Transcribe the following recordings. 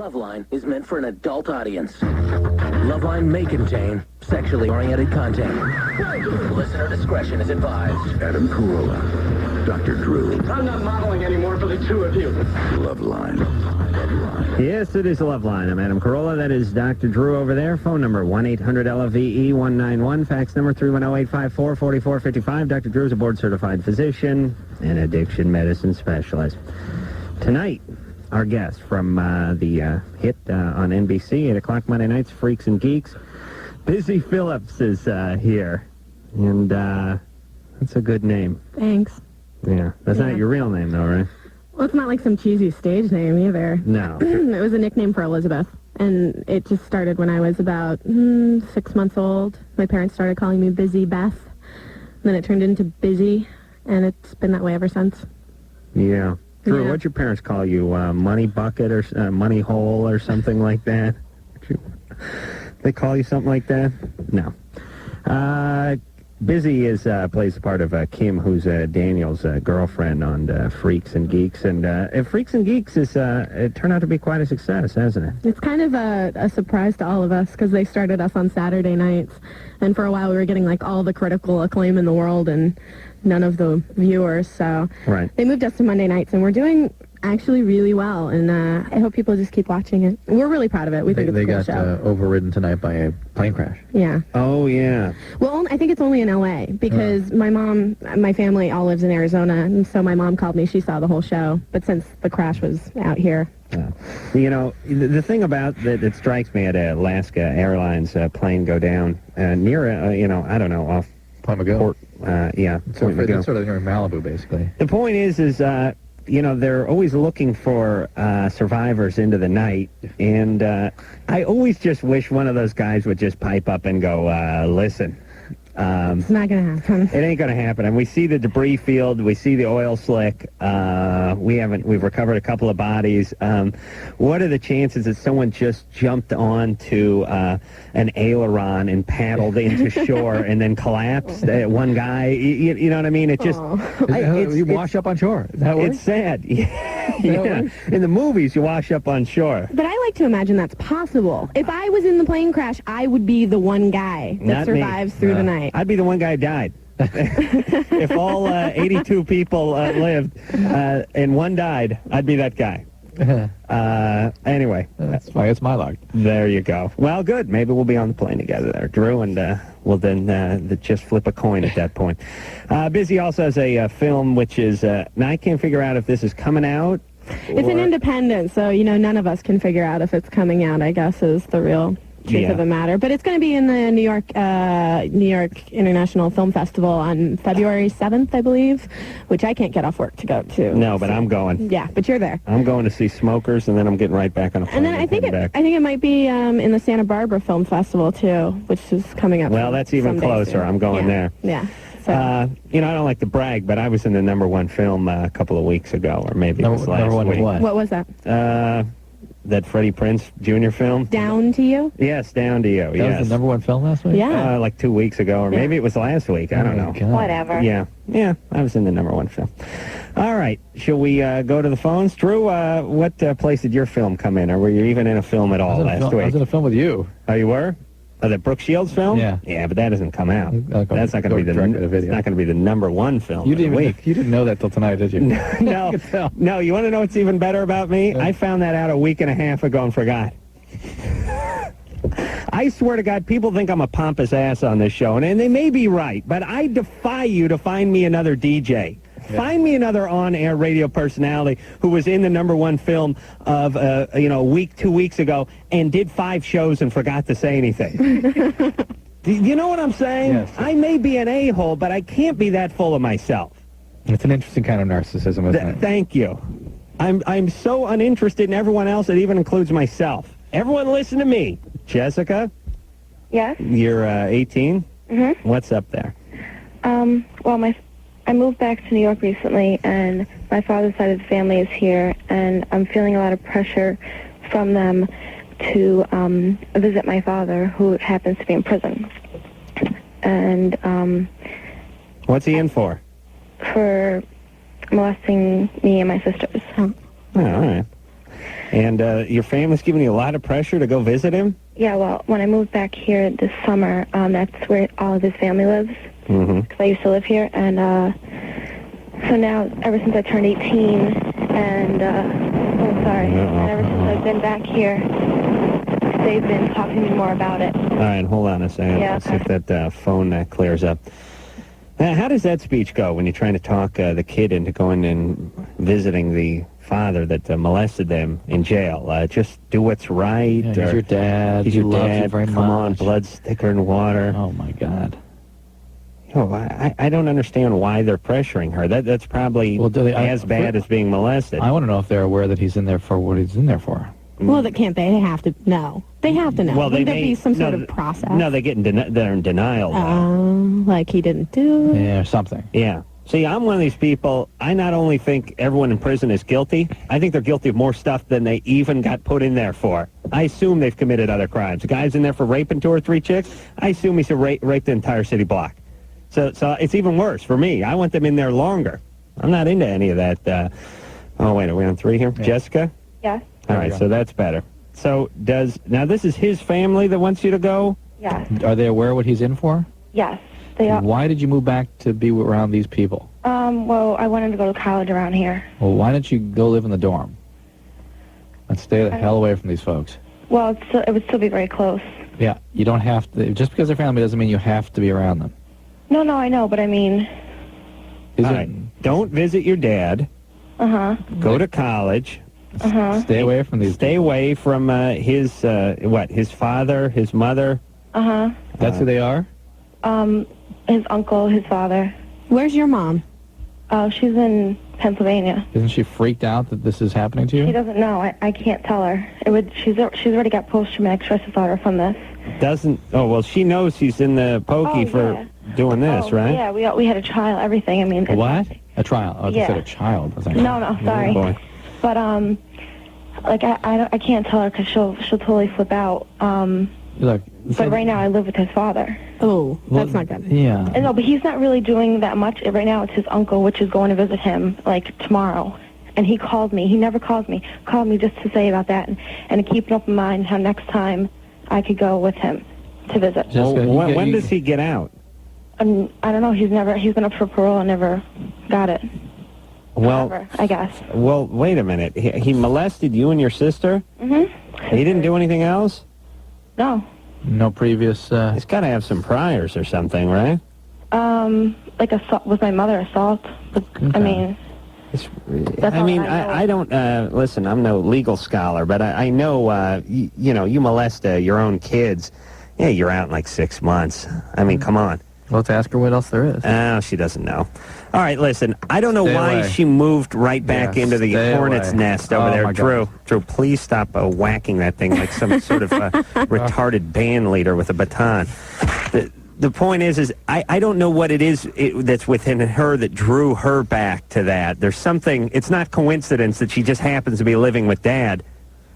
Loveline is meant for an adult audience. Loveline may contain sexually oriented content. Listener discretion is advised. Adam Carolla, Dr. Drew. I'm not modeling anymore for the two of you. Loveline. Loveline. Yes, it is Loveline. I'm Adam Carolla. That is Dr. Drew over there. Phone number 1-800-LOVE-191. Fax number 310-854-4455. Dr. Drew is a board-certified physician and addiction medicine specialist. Tonight, our guest from the hit on NBC, 8 o'clock Monday nights, Freaks and Geeks. Busy Phillips is here. And that's a good name. Thanks. Yeah. That's not your real name, though, right? Well, it's not like some cheesy stage name either. No. It was a nickname for Elizabeth. And it just started when I was about 6 months old. My parents started calling me Busy Beth. And then it turned into Busy. And it's been that way ever since. Yeah. Drew, Yeah. what'd your parents call you? Money Bucket or Money Hole or something like that? They call you something like that? No. Busy plays the part of Kim, who's Daniel's girlfriend on Freaks and Geeks. And Freaks and Geeks it turned out to be quite a success, hasn't it? It's kind of a surprise to all of us because they started us on Saturday nights. And for a while we were getting like all the critical acclaim in the world and none of the viewers. So they moved us to Monday nights and we're doing actually really well. And I hope people just keep watching it. We're really proud of it. We think it's a cool show. They got overridden tonight by a plane crash. Yeah. Oh, yeah. Well, I think it's only in L.A. because my family all lives in Arizona, and so my mom called me. She saw the whole show, but since the crash was out here. You know, the thing about that strikes me at Alaska Airlines plane go down near, I don't know, off Point McGill. Port, yeah. So it's sort of near Malibu, basically. The point is they're always looking for survivors into the night, and I always just wish one of those guys would just pipe up and go, listen. It's not going to happen. It ain't going to happen. And we see the debris field. We see the oil slick. We've recovered a couple of bodies. What are the chances that someone just jumped onto an aileron and paddled into shore and then collapsed? One guy, you know what I mean? It just... You wash up on shore. Is that how it works? It's sad. Yeah. In the movies, you wash up on shore. But I like to imagine that's possible. If I was in the plane crash, I would be the one guy that Not survives me. through the night. I'd be the one guy who died. If all 82 people lived and one died, I'd be that guy. Anyway. That's fine. It's my luck. There you go. Well, good. Maybe we'll be on the plane together there, Drew, and we'll then just flip a coin at that point. Busy also has a film which is, now I can't figure out if this is coming out. It's an independent, so, none of us can figure out if it's coming out, I guess, is the real truth of the matter. But it's going to be in the New York International Film Festival on February 7th, I believe, which I can't get off work to go to. No, but I'm going. Yeah, but you're there. I'm going to see Smokers, and then I'm getting right back on a plane. And then I think it mimight be in the Santa Barbara Film Festival, too, which is coming up. Well, that's even closer. Soon. I'm going there. Yeah. So. I don't like to brag, but I was in the #1 film a couple of weeks ago, or maybe it was last week. What was that? That Freddie Prinze Jr. film. Down to You? Yes, Down to You. That was the #1 film last week? Yeah. Like 2 weeks ago, or maybe it was last week. I don't know. God. Whatever. Yeah, I was in the #1 film. All right, shall we go to the phones? Drew, what place did your film come in, or were you even in a film at all last week? I was in a film with you. Oh, you were? Oh, the Brooke Shields film? Yeah. Yeah, but that doesn't come out. That's not going to be the #1 film. You didn't know that till tonight, did you? No. You want to know what's even better about me? I found that out a week and a half ago and forgot. I swear to God, people think I'm a pompous ass on this show, and they may be right, but I defy you to find me another DJ. Yeah. Find me another on-air radio personality who was in the #1 film of, 2 weeks ago and did 5 shows and forgot to say anything. Do you know what I'm saying? Yes. I may be an a-hole, but I can't be that full of myself. It's an interesting kind of narcissism, isn't it? Thank you. I'm so uninterested in everyone else, it even includes myself. Everyone listen to me. Jessica? Yes? You're 18? Mm-hmm. What's up there? I moved back to New York recently, and my father's side of the family is here, and I'm feeling a lot of pressure from them to visit my father, who happens to be in prison. And what's he in for? For molesting me and my sisters. Oh, all right. And your family's giving you a lot of pressure to go visit him? Yeah, well, when I moved back here this summer, that's where all of his family lives. Because I used to live here, and so now, ever since I turned 18, and ever since I've been back here, they've been talking to me more about it. All right, hold on a second. Yeah, Let's see if that phone clears up. Now, how does that speech go when you're trying to talk the kid into going and visiting the father that molested them in jail? Just do what's right. Yeah, he's your dad. He's he your loves dad. you very Come much. on, blood's thicker than water. Oh, my God. I don't understand why they're pressuring her. That's probably as bad as being molested. I want to know if they're aware that he's in there for what he's in there for. Well, they can't. They have to know. They have to know. Well, Wouldn't there be some sort of process? No, they're in denial. Though. Like he didn't do it? Yeah, something. Yeah. See, I'm one of these people, I not only think everyone in prison is guilty, I think they're guilty of more stuff than they even got put in there for. I assume they've committed other crimes. The guy's in there for raping 2 or 3 chicks. I assume he's raped the entire city block. So it's even worse for me. I want them in there longer. I'm not into any of that. Oh, wait, are we on 3 here? Yeah. Jessica? Yes. All right, so that's better. So now this is his family that wants you to go? Yes. Are they aware what he's in for? Yes, they are. Why did you move back to be around these people? Well, I wanted to go to college around here. Well, why don't you go live in the dorm? And stay the hell away from these folks. Well, it would still be very close. Yeah, you don't have to. Just because they're family doesn't mean you have to be around them. No, I know, but I mean... All right, don't visit your dad. Go to college. Stay away from these. Stay away from his father, his mother. That's who they are? His uncle, his father. Where's your mom? Oh, she's in Pennsylvania. Isn't she freaked out that this is happening to you? She doesn't know. I can't tell her. She's already got post-traumatic stress disorder from this. She knows he's in the pokey for doing this, right? Yeah, we had a trial, everything. I mean... What? A trial? Oh, you said a child. No, sorry. Oh, boy. But, I can't tell her because she'll totally flip out. Look, but right now I live with his father. Oh, that's not good. Yeah. No, but he's not really doing that much. Right now it's his uncle, which is going to visit him, tomorrow. And he called me. He never calls me. Called me just to say about that and to keep an open mind how next time I could go with him to visit. When does he get out? I don't know. He's been up for parole and never got it. Well, Ever, I guess. Well, wait a minute. He molested you and your sister? He didn't do anything else? No. No previous... He's got to have some priors or something, right? Assault with my mother, assault. But, Okay. I mean... I don't, listen, I'm no legal scholar, but I know, you molest your own kids. Yeah, you're out in like 6 months. I mean, come on. Well, let's ask her what else there is. Oh, she doesn't know. All right, listen, I don't know why she moved right back into the hornet's nest over there. Drew, please stop whacking that thing like some sort of retarded band leader with a baton. The point is I don't know what it is that's within her that drew her back to that. There's something, it's not coincidence that she just happens to be living with Dad.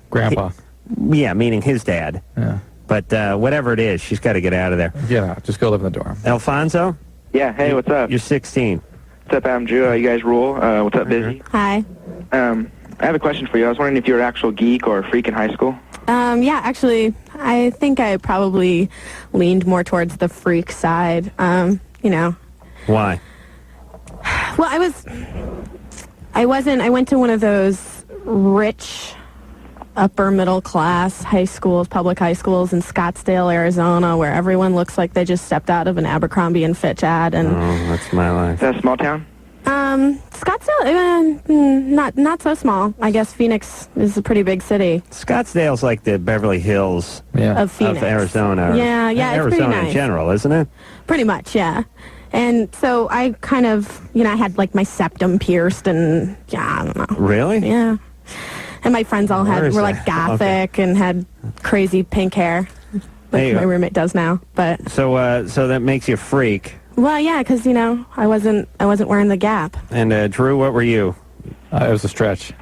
Grandpa. Meaning his dad. Yeah. But whatever it is, she's got to get out of there. Get out. Just go live in the dorm. Alfonso? Yeah, hey, what's up? You're 16. What's up, Adam Drew? You guys rule. What's up, Busy? Hi. I have a question for you. I was wondering if you were an actual geek or a freak in high school? Yeah, actually, I think I probably leaned more towards the freak side, Why? Well, I went to one of those rich, upper middle class high schools, public high schools in Scottsdale, Arizona, where everyone looks like they just stepped out of an Abercrombie and Fitch ad. And that's my life. Is that a small town? Scottsdale, not so small. I guess Phoenix is a pretty big city. Scottsdale's like the Beverly Hills of Phoenix. Of Arizona. Yeah, it's Arizona pretty nice. In general, isn't it? Pretty much, yeah. And so I kind of, I had like my septum pierced and, I don't know. Really? Yeah. And my friends all were like gothic and had crazy pink hair, like my roommate does now. But so that makes you a freak. Well, yeah, because I wasn't wearing the Gap. And Drew, what were you? It was a stretch.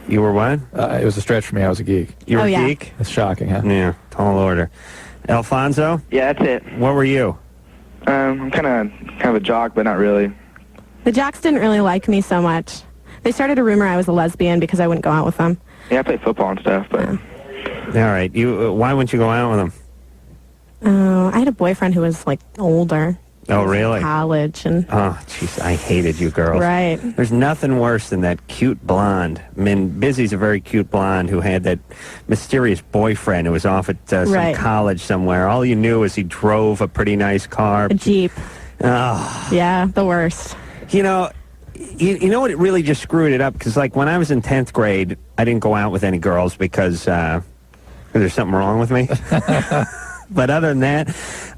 You were what? It was a stretch for me. I was a geek. You were a geek? It's shocking, huh? Yeah, tall order. Alfonso? Yeah, that's it. What were you? I'm kind of a jock, but not really. The jocks didn't really like me so much. They started a rumor I was a lesbian because I wouldn't go out with them. Yeah, I play football and stuff, but... All right. Why wouldn't you go out with him? Oh, I had a boyfriend who was, like, older. Oh, really? College and... Oh, jeez, I hated you girls. Right. There's nothing worse than that cute blonde. I mean, Busy's a very cute blonde who had that mysterious boyfriend who was off at some college somewhere. All you knew was he drove a pretty nice car. A Jeep. Oh. Yeah, the worst. You know what? It really just screwed it up because, like, when I was in 10th grade, I didn't go out with any girls because there's something wrong with me. But other than that,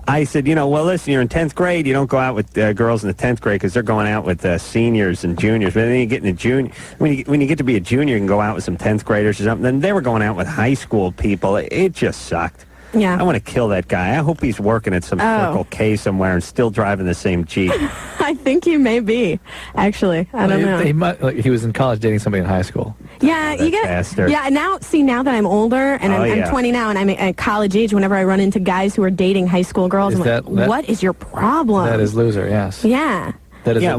I said, well, listen, you're in 10th grade. You don't go out with girls in the 10th grade because they're going out with seniors and juniors. But then you get in a junior, when you get to be a junior, you can go out with some 10th graders or something. Then they were going out with high school people. It just sucked. Yeah. I want to kill that guy. I hope he's working at some Circle K somewhere and still driving the same Jeep. I think you may be, actually. I don't know. He was in college dating somebody in high school. Yeah, you get. Bastard. Yeah, now that I'm older and I'm 20 now and I'm at college age, whenever I run into guys who are dating high school girls, I'm like, what is your problem? That is loser. Yes. Yeah. That is. Yeah.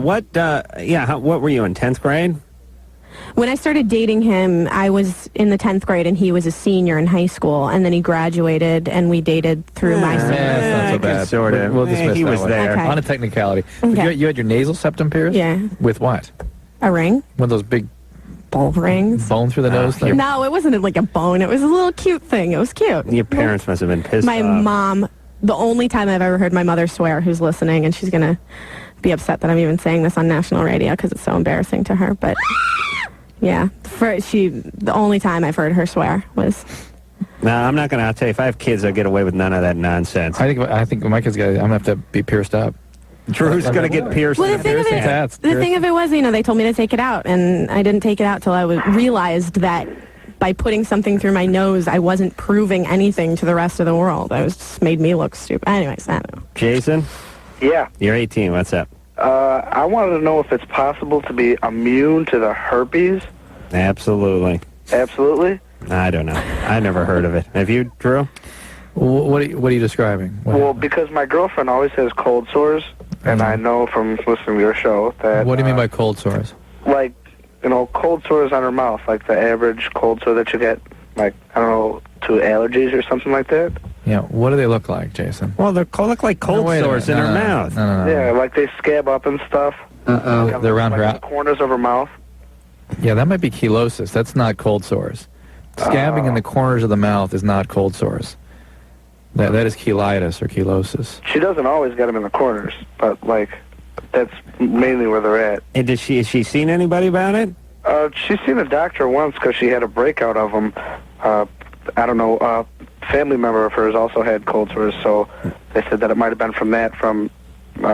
What were you in 10th grade? When I started dating him, I was in the 10th grade, and he was a senior in high school, and then he graduated, and we dated through my senior. That's not so bad. Sort of. We'll dismiss he that was one. there. Okay. On a technicality. Okay. You had your nasal septum pierced? Yeah. With what? A ring? One of those big Bull rings? bone through the nose thing? No, it wasn't like a bone. It was a little cute thing. It was cute. Your parents must have been pissed My off. mom, the only time I've ever heard my mother swear, who's listening, and she's going to be upset that I'm even saying this on national radio because it's so embarrassing to her, but... Yeah, the only time I've heard her swear was... No, I'm not going to. I'll tell you, if I have kids, I'll get away with none of that nonsense. I think when my kids I'm going to have to be pierced up. Drew's going to get pierced. Well, the thing of it was, they told me to take it out, and I didn't take it out till I realized that by putting something through my nose, I wasn't proving anything to the rest of the world. It was just made me look stupid. Anyways, I don't know. Jason? Yeah. You're 18. What's up? I wanted to know if it's possible to be immune to the herpes. Absolutely. Absolutely? I don't know. I never heard of it. Have you, Drew? What are you describing? Well, because my girlfriend always has cold sores, and I know from listening to your show that... What do you mean by cold sores? Like, cold sores on her mouth, like the average cold sore that you get, like, I don't know, to allergies or something like that. Yeah, what do they look like, Jason? Well, they look like cold sores in her mouth. No. Yeah, like they scab up and stuff. They're around her... the corners of her mouth. Yeah, that might be chelosis. That's not cold sores. Scabbing in the corners of the mouth is not cold sores. That is cheilitis or chelosis. She doesn't always get them in the corners, but, like, that's mainly where they're at. And has she seen anybody about it? She's seen a doctor once because she had a breakout of them. I don't know, a family member of hers also had cold sores, so they said that it might have been from that, I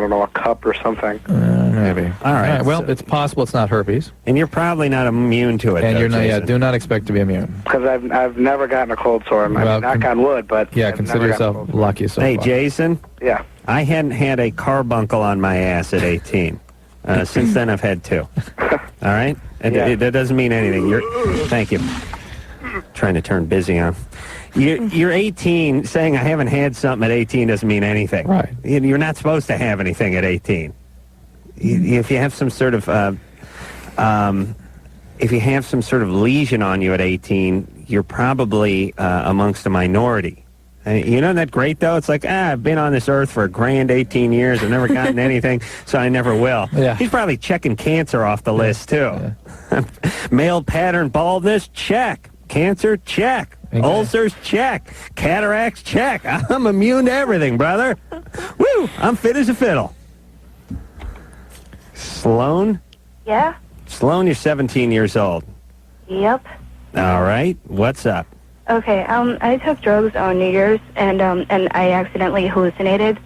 don't know, a cup or something. Maybe. All right. Well, it's possible it's not herpes. And you're probably not immune to it, and though, you're not. Jason. Yeah, do not expect to be immune. Because I've never gotten a cold sore. I mean, knock on wood, but... Yeah, I've consider never gotten a yourself cold sore. lucky so Hey, far. Jason? Yeah. I hadn't had a carbuncle on my ass at 18. Since then, I've had 2. All right? That doesn't mean anything. Thank you. Trying to turn busy on. You're 18. Saying I haven't had something at 18 doesn't mean anything. Right. You're not supposed to have anything at 18. If you have some sort of lesion on you at 18, you're probably amongst a minority. Isn't that great, though? It's like, I've been on this earth for a grand 18 years. I've never gotten anything, so I never will. Yeah. He's probably checking cancer off the list, too. Yeah. Male pattern baldness, check. Cancer, check. Okay. Ulcers, check. Cataracts, check. I'm immune to everything, brother. Woo! I'm fit as a fiddle. Sloan? Yeah? Sloan, you're 17 years old. Yep. All right. What's up? Okay, I took drugs on New Year's, and I accidentally hallucinated.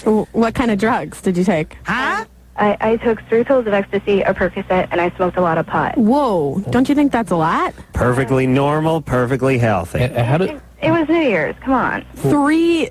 What kind of drugs did you take? Huh? I took 3 pills of ecstasy, a Percocet, and I smoked a lot of pot. Whoa, don't you think that's a lot? Perfectly normal, perfectly healthy. How did... It was New Year's, come on. 3...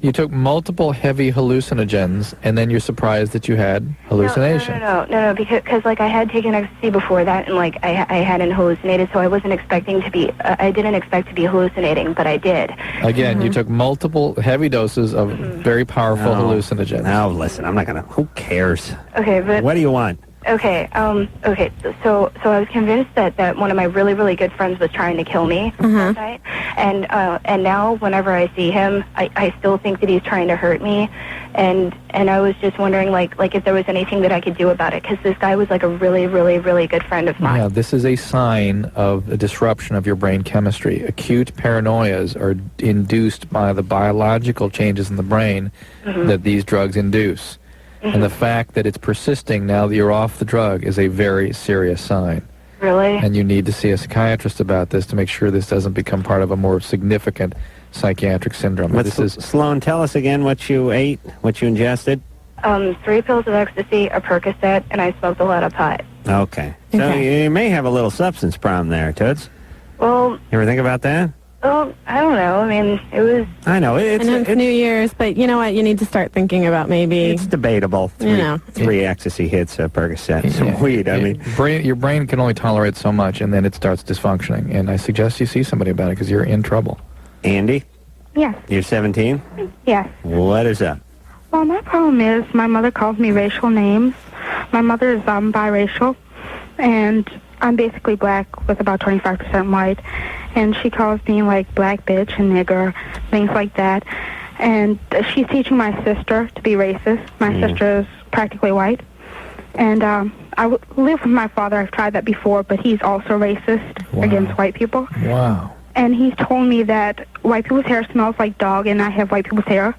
You took multiple heavy hallucinogens, and then you're surprised that you had hallucinations. No, because like I had taken ecstasy before that, and like I hadn't hallucinated, so I wasn't expecting to be. I didn't expect to be hallucinating, but I did. Again, you took multiple heavy doses of very powerful hallucinogens. Now listen, I'm not gonna. Who cares? Okay, but What do you want? Okay, so I was convinced that one of my really, really good friends was trying to kill me that night. And now whenever I see him, I still think that he's trying to hurt me. And I was just wondering, like if there was anything that I could do about it, because this guy was like a really, really, really good friend of mine. Yeah, this is a sign of a disruption of your brain chemistry. Acute paranoias are induced by the biological changes in the brain that these drugs induce. And the fact that it's persisting now that you're off the drug is a very serious sign. Really? And you need to see a psychiatrist about this to make sure this doesn't become part of a more significant psychiatric syndrome. Sloan, tell us again what you ate, what you ingested. 3 pills of ecstasy, a Percocet, and I smoked a lot of pot. Okay. So you may have a little substance problem there, Toots. Well... You ever think about that? Well, I don't know. I mean, it was... I know. It's New Year's, but you know what? You need to start thinking about maybe... It's debatable. Three ecstasy hits, a Percocet, some weed. I mean... Your brain can only tolerate so much, and then it starts dysfunctioning. And I suggest you see somebody about it, because you're in trouble. Andy? Yes. You're 17? Yes. What is up? Well, my problem is my mother calls me racial names. My mother is biracial, and I'm basically black with about 25% white. And she calls me, like, black bitch and nigger, things like that. And she's teaching my sister to be racist. My sister is practically white. And I live with my father. I've tried that before, but he's also racist against white people. Wow. And he's told me that white people's hair smells like dog, and I have white people's hair.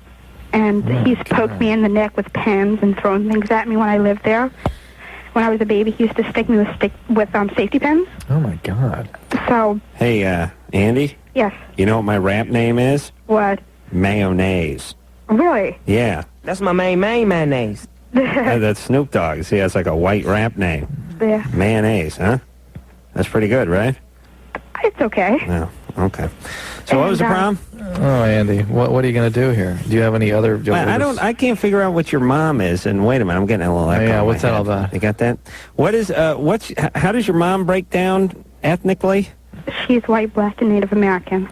And he's poked me in the neck with pens and thrown things at me when I lived there. When I was a baby, he used to stick me with safety pins. Oh, my God. So... Hey, Andy? Yes. You know what my rap name is? What? Mayonnaise. Really? Yeah. That's my main mayonnaise. That's Snoop Dogg. See, that's like a white rap name. Yeah. Mayonnaise, huh? That's pretty good, right? It's okay. Oh, okay. So what was the problem? Oh, Andy, what are you going to do here? Do you have any other... I can't figure out what your mom is. And wait a minute, I'm getting a little echo. Yeah, in what's my that head. all about? You got that? How does your mom break down ethnically? She's white, black, and Native American.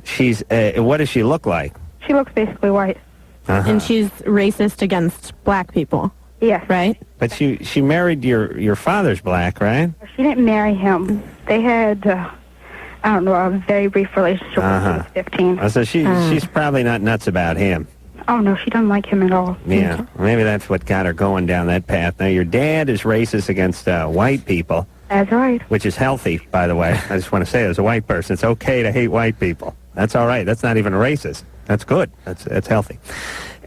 She's, what does she look like? She looks basically white. And she's racist against black people. Yes. Right? But she married your father's black, right? She didn't marry him. They had, I don't know, a very brief relationship when she was 15. So she's probably not nuts about him. Oh, no, she doesn't like him at all. Yeah, maybe that's what got her going down that path. Now, your dad is racist against white people. That's right. Which is healthy, by the way. I just want to say, as a white person, it's okay to hate white people. That's all right. That's not even racist. That's good. That's healthy.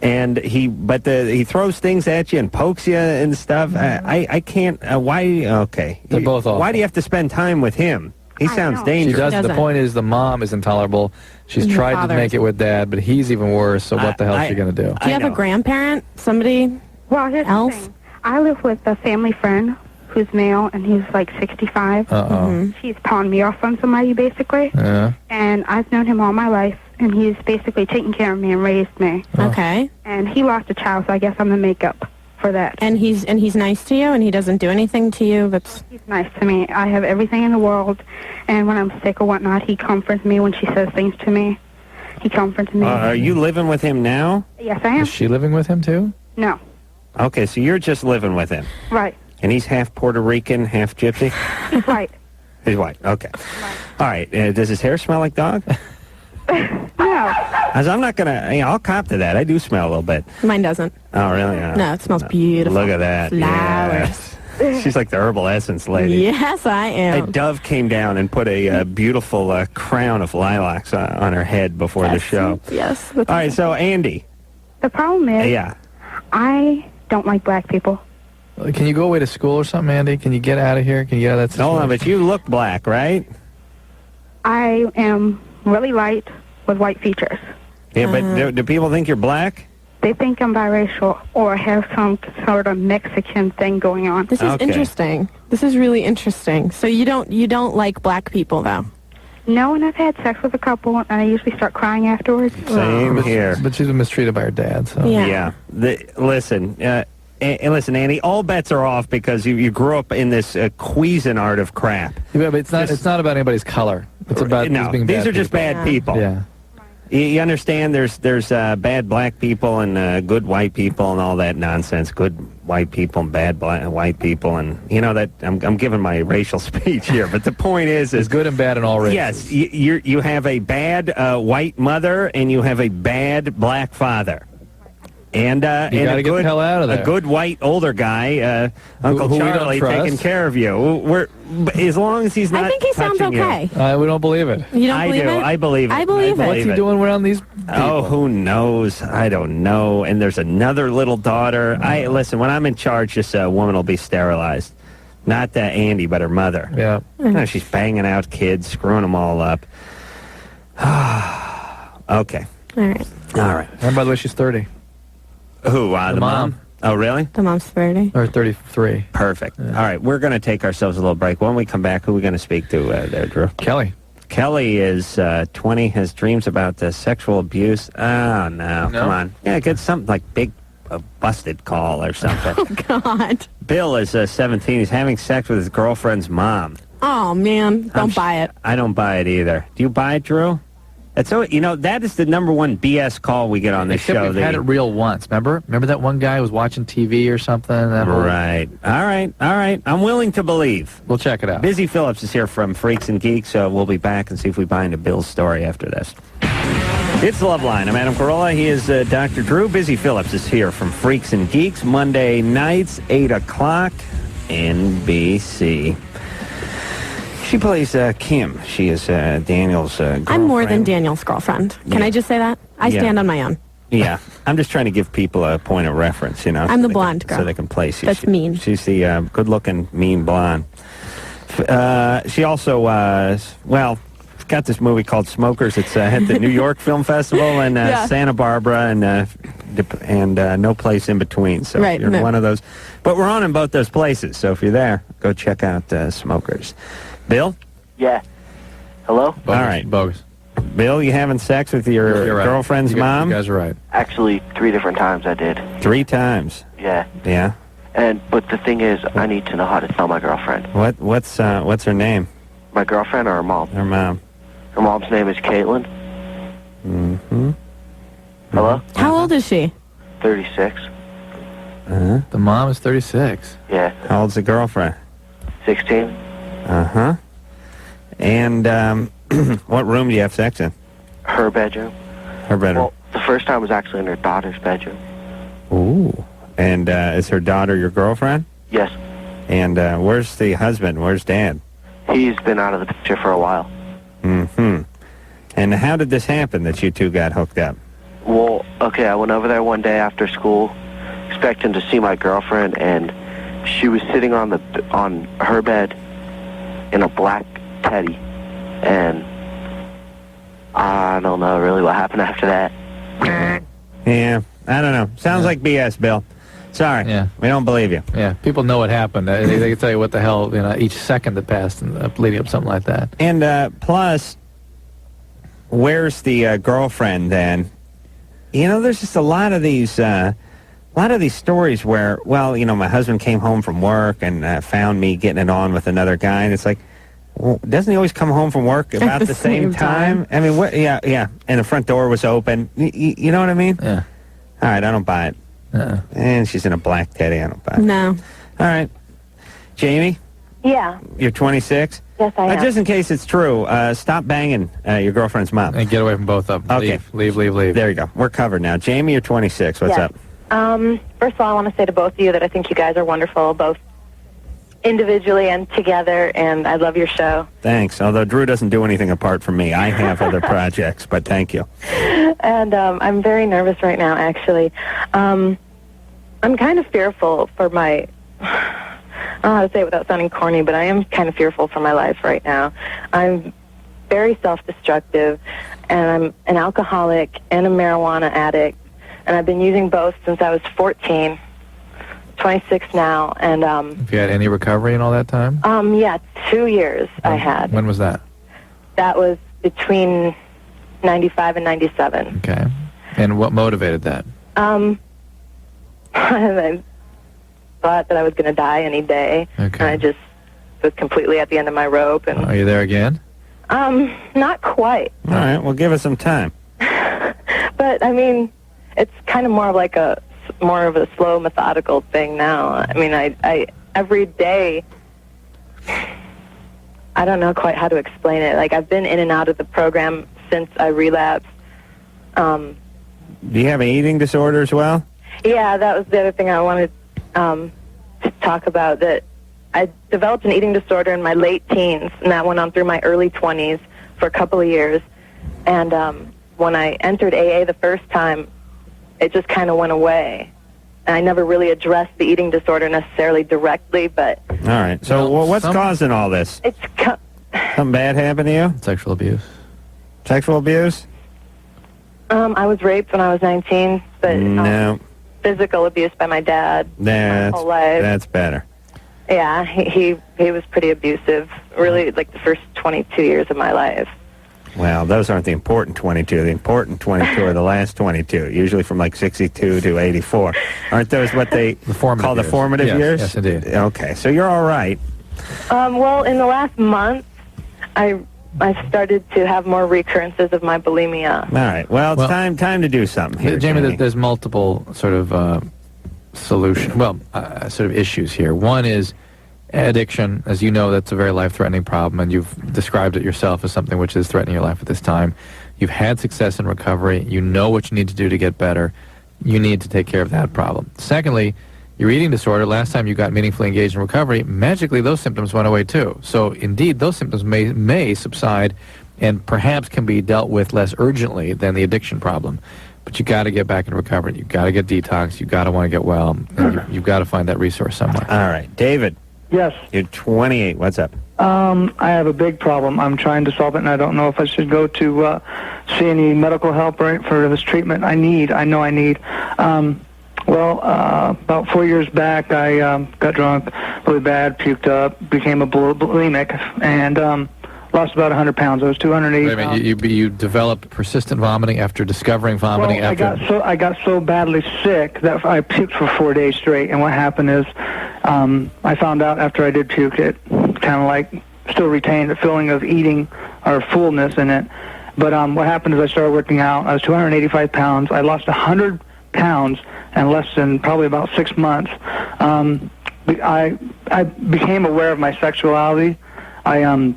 And he throws things at you and pokes you and stuff. I can't. Why? Okay. They're both awful. Why do you have to spend time with him? He sounds dangerous. She doesn't. The point is, the mom is intolerable. She's tried to make it with dad, but he's even worse. So what the hell is she going to do? Do you have a grandparent? Somebody else? The thing. I live with a family friend who's male, and he's like 65. She's pawned me off on somebody, basically. And I've known him all my life, and he's basically taken care of me and raised me. Okay. And he lost a child, so I guess I'm the makeup for that. And he's nice to you, and he doesn't do anything to you He's nice to me. I have everything in the world, and when I'm sick or whatnot, he comforts me when she says things to me. He comforts me. Are you living with him now? Yes, I am. Is she living with him, too? No. Okay, so you're just living with him. Right. And he's half Puerto Rican, half gypsy? He's white. He's white, okay. All right, does his hair smell like dog? No. As I'm not going to, I'll cop to that. I do smell a little bit. Mine doesn't. Oh, really? No, it smells beautiful. Look at that. Flowers. Yes. She's like the herbal essence lady. Yes, I am. A dove came down and put a beautiful crown of lilacs on her head before the show. Yes. All right, so Andy. The problem is, Yeah. I don't like black people. Can you go away to school or something, Andy? Can you get out of here? Can you get out of that situation? Hold on, but you look black, right? I am really light with white features. Yeah, but do people think you're black? They think I'm biracial or have some sort of Mexican thing going on. This is interesting. This is really interesting. So you don't like black people, though? No, and I've had sex with a couple, and I usually start crying afterwards. Same here. But she's been mistreated by her dad, so... Yeah. Listen, Andy, all bets are off because you grew up in this Cuisinart of crap. Yeah, but it's not about anybody's color. It's about no, being these bad are just people. bad people. Yeah. You understand there's bad black people and good white people and all that nonsense. Good white people and bad white people, and you know that I'm giving my racial speech here, but the point is good and bad in all races. Yes, you have a bad white mother and you have a bad black father. And you gotta get the hell out of there. A good white older guy, Uncle who Charlie, taking care of you. As long as he's not. I think he sounds okay. We don't believe it. You don't believe it? I believe it. I believe it. What's he doing around these people? Oh, who knows? I don't know. And there's another little daughter. Listen, when I'm in charge, this woman will be sterilized. Not Andy, but her mother. Yeah. You know, she's banging out kids, screwing them all up. Okay. All right. All right. And by the way, she's 30. Who? The mom? Oh, really? The mom's 30. Or 33. Perfect. Yeah. All right, we're going to take ourselves a little break. When we come back, who are we going to speak to there, Drew? Kelly. Kelly is 20, has dreams about sexual abuse. Oh, no, come on. Yeah, get something like big busted call or something. Oh, God. Bill is 17. He's having sex with his girlfriend's mom. Oh, man. Don't buy it. I don't buy it either. Do you buy it, Drew? So, that is the number one BS call we get on this show. We've had it real once, remember? Remember that one guy who was watching TV or something? Right. All right. I'm willing to believe. We'll check it out. Busy Phillips is here from Freaks and Geeks, so we'll be back and see if we buy into Bill's story after this. It's Loveline. I'm Adam Carolla. He is Dr. Drew. Busy Phillips is here from Freaks and Geeks, Monday nights, 8 o'clock, NBC. She plays Kim. She is Daniel's girlfriend. I'm more than Daniel's girlfriend. Can I just say that? I stand on my own. Yeah. I'm just trying to give people a point of reference, I'm the blonde girl. So they can place you. That's mean. She's the good-looking, mean blonde. She also, got this movie called Smokers. It's at the New York Film Festival in Santa Barbara and no place in between. So you're one of those. But we're on in both those places. So if you're there, go check out Smokers. Bill? Yeah. Hello? Bogus. All right. Bogus. Bill, you having sex with your girlfriend's mom? You guys are right. Actually, 3 different times I did. 3 times? Yeah. Yeah? But the thing is, I need to know how to tell my girlfriend. What's her name? My girlfriend or her mom? Her mom. Her mom's name is Caitlin. Mm-hmm. Hello? How old is she? 36. Uh-huh. The mom is 36. Yeah. How old's the girlfriend? 16. Uh-huh. And what room do you have sex in? Her bedroom. Her bedroom. Well, the first time was actually in her daughter's bedroom. Ooh. And is her daughter your girlfriend? Yes. And where's the husband? Where's Dad? He's been out of the picture for a while. Mm-hmm. And how did this happen that you two got hooked up? Well, okay, I went over there one day after school, expecting to see my girlfriend, and she was sitting on her bed in a black teddy, and I don't know really what happened after that. Yeah, I don't know. Sounds like BS, Bill. Sorry. Yeah. We don't believe you. Yeah, people know what happened. They can tell you what the hell, each second that passed leading up to something like that. And plus, where's the girlfriend then? There's just a lot of these stories where, my husband came home from work and found me getting it on with another guy, and it's like, well, doesn't he always come home from work about the same time? I mean, what? Yeah. And the front door was open. You know what I mean? Yeah. All right, I don't buy it. And she's in a black teddy. I don't buy it. No. All right. Jamie? Yeah. You're 26? Yes, I am. Just in case it's true, stop banging your girlfriend's mom. And get away from both of them. Okay. Leave. There you go. We're covered now. Jamie, you're 26. What's up? First of all, I want to say to both of you that I think you guys are wonderful, both individually and together, and I love your show. Thanks. Although Drew doesn't do anything apart from me. I have other projects, but thank you. And I'm very nervous right now, actually. I'm kind of fearful for my... I don't know how to say it without sounding corny, but I am kind of fearful for my life right now. I'm very self-destructive, and I'm an alcoholic and a marijuana addict, and I've been using both since I was 14, 26 now, and... Have you had any recovery in all that time? Yeah, 2 years I had. When was that? That was between 95 and 97. Okay. And what motivated that? I thought that I was going to die any day. Okay. And I just was completely at the end of my rope. And Are you there again? not quite. All right, well, give us some time. But I mean, it's kind of more of a slow, methodical thing now. I mean, I every day, I don't know quite how to explain it. Like, I've been in and out of the program since I relapsed. Do you have an eating disorder as well? Yeah, that was the other thing I wanted to talk about, that I developed an eating disorder in my late teens, and that went on through my early 20s for a couple of years. And when I entered AA the first time, it just kind of went away. And I never really addressed the eating disorder necessarily directly, but... All right. So what's causing all this? It's something bad happened to you? Sexual abuse. Sexual abuse? I was raped when I was 19, but no. Physical abuse by my dad my whole life. That's better. Yeah, he was pretty abusive, really, like the first 22 years of my life. Well, those aren't the important 22. The important 22 are the last 22, usually from like 62 to 84. Aren't those what they call the formative years? Yes, indeed. Okay, so you're all right. Well, in the last month, I started to have more recurrences of my bulimia. All right. Well, it's time to do something here, Jamie. There's multiple sort of sort of issues here. One is addiction. As you know, that's a very life-threatening problem, and you've described it yourself as something which is threatening your life at this time. You've had success in recovery. You know what you need to do to get better. You need to take care of that problem. Secondly, your eating disorder, last time you got meaningfully engaged in recovery, magically those symptoms went away too. So indeed, those symptoms may subside and perhaps can be dealt with less urgently than the addiction problem. But you got to get back in recovery. You've got to get detox. You've got to want to get well. And you've got to find that resource somewhere. All right. David. Yes. You're 28. What's up? I have a big problem. I'm trying to solve it, and I don't know if I should go to see any medical help for this treatment I know I need. About 4 years back, I got drunk really bad, puked up, became a bulimic, and lost about 100 pounds. I was 280 pounds. Wait a minute, you developed persistent vomiting after discovering vomiting after... I got so badly sick that I puked for 4 days straight, and what happened is I found out after I did puke, it kind of like still retained the feeling of eating or fullness in it. But what happened is I started working out. I was 285 pounds. I lost 100 pounds in less than probably about 6 months. I became aware of my sexuality. I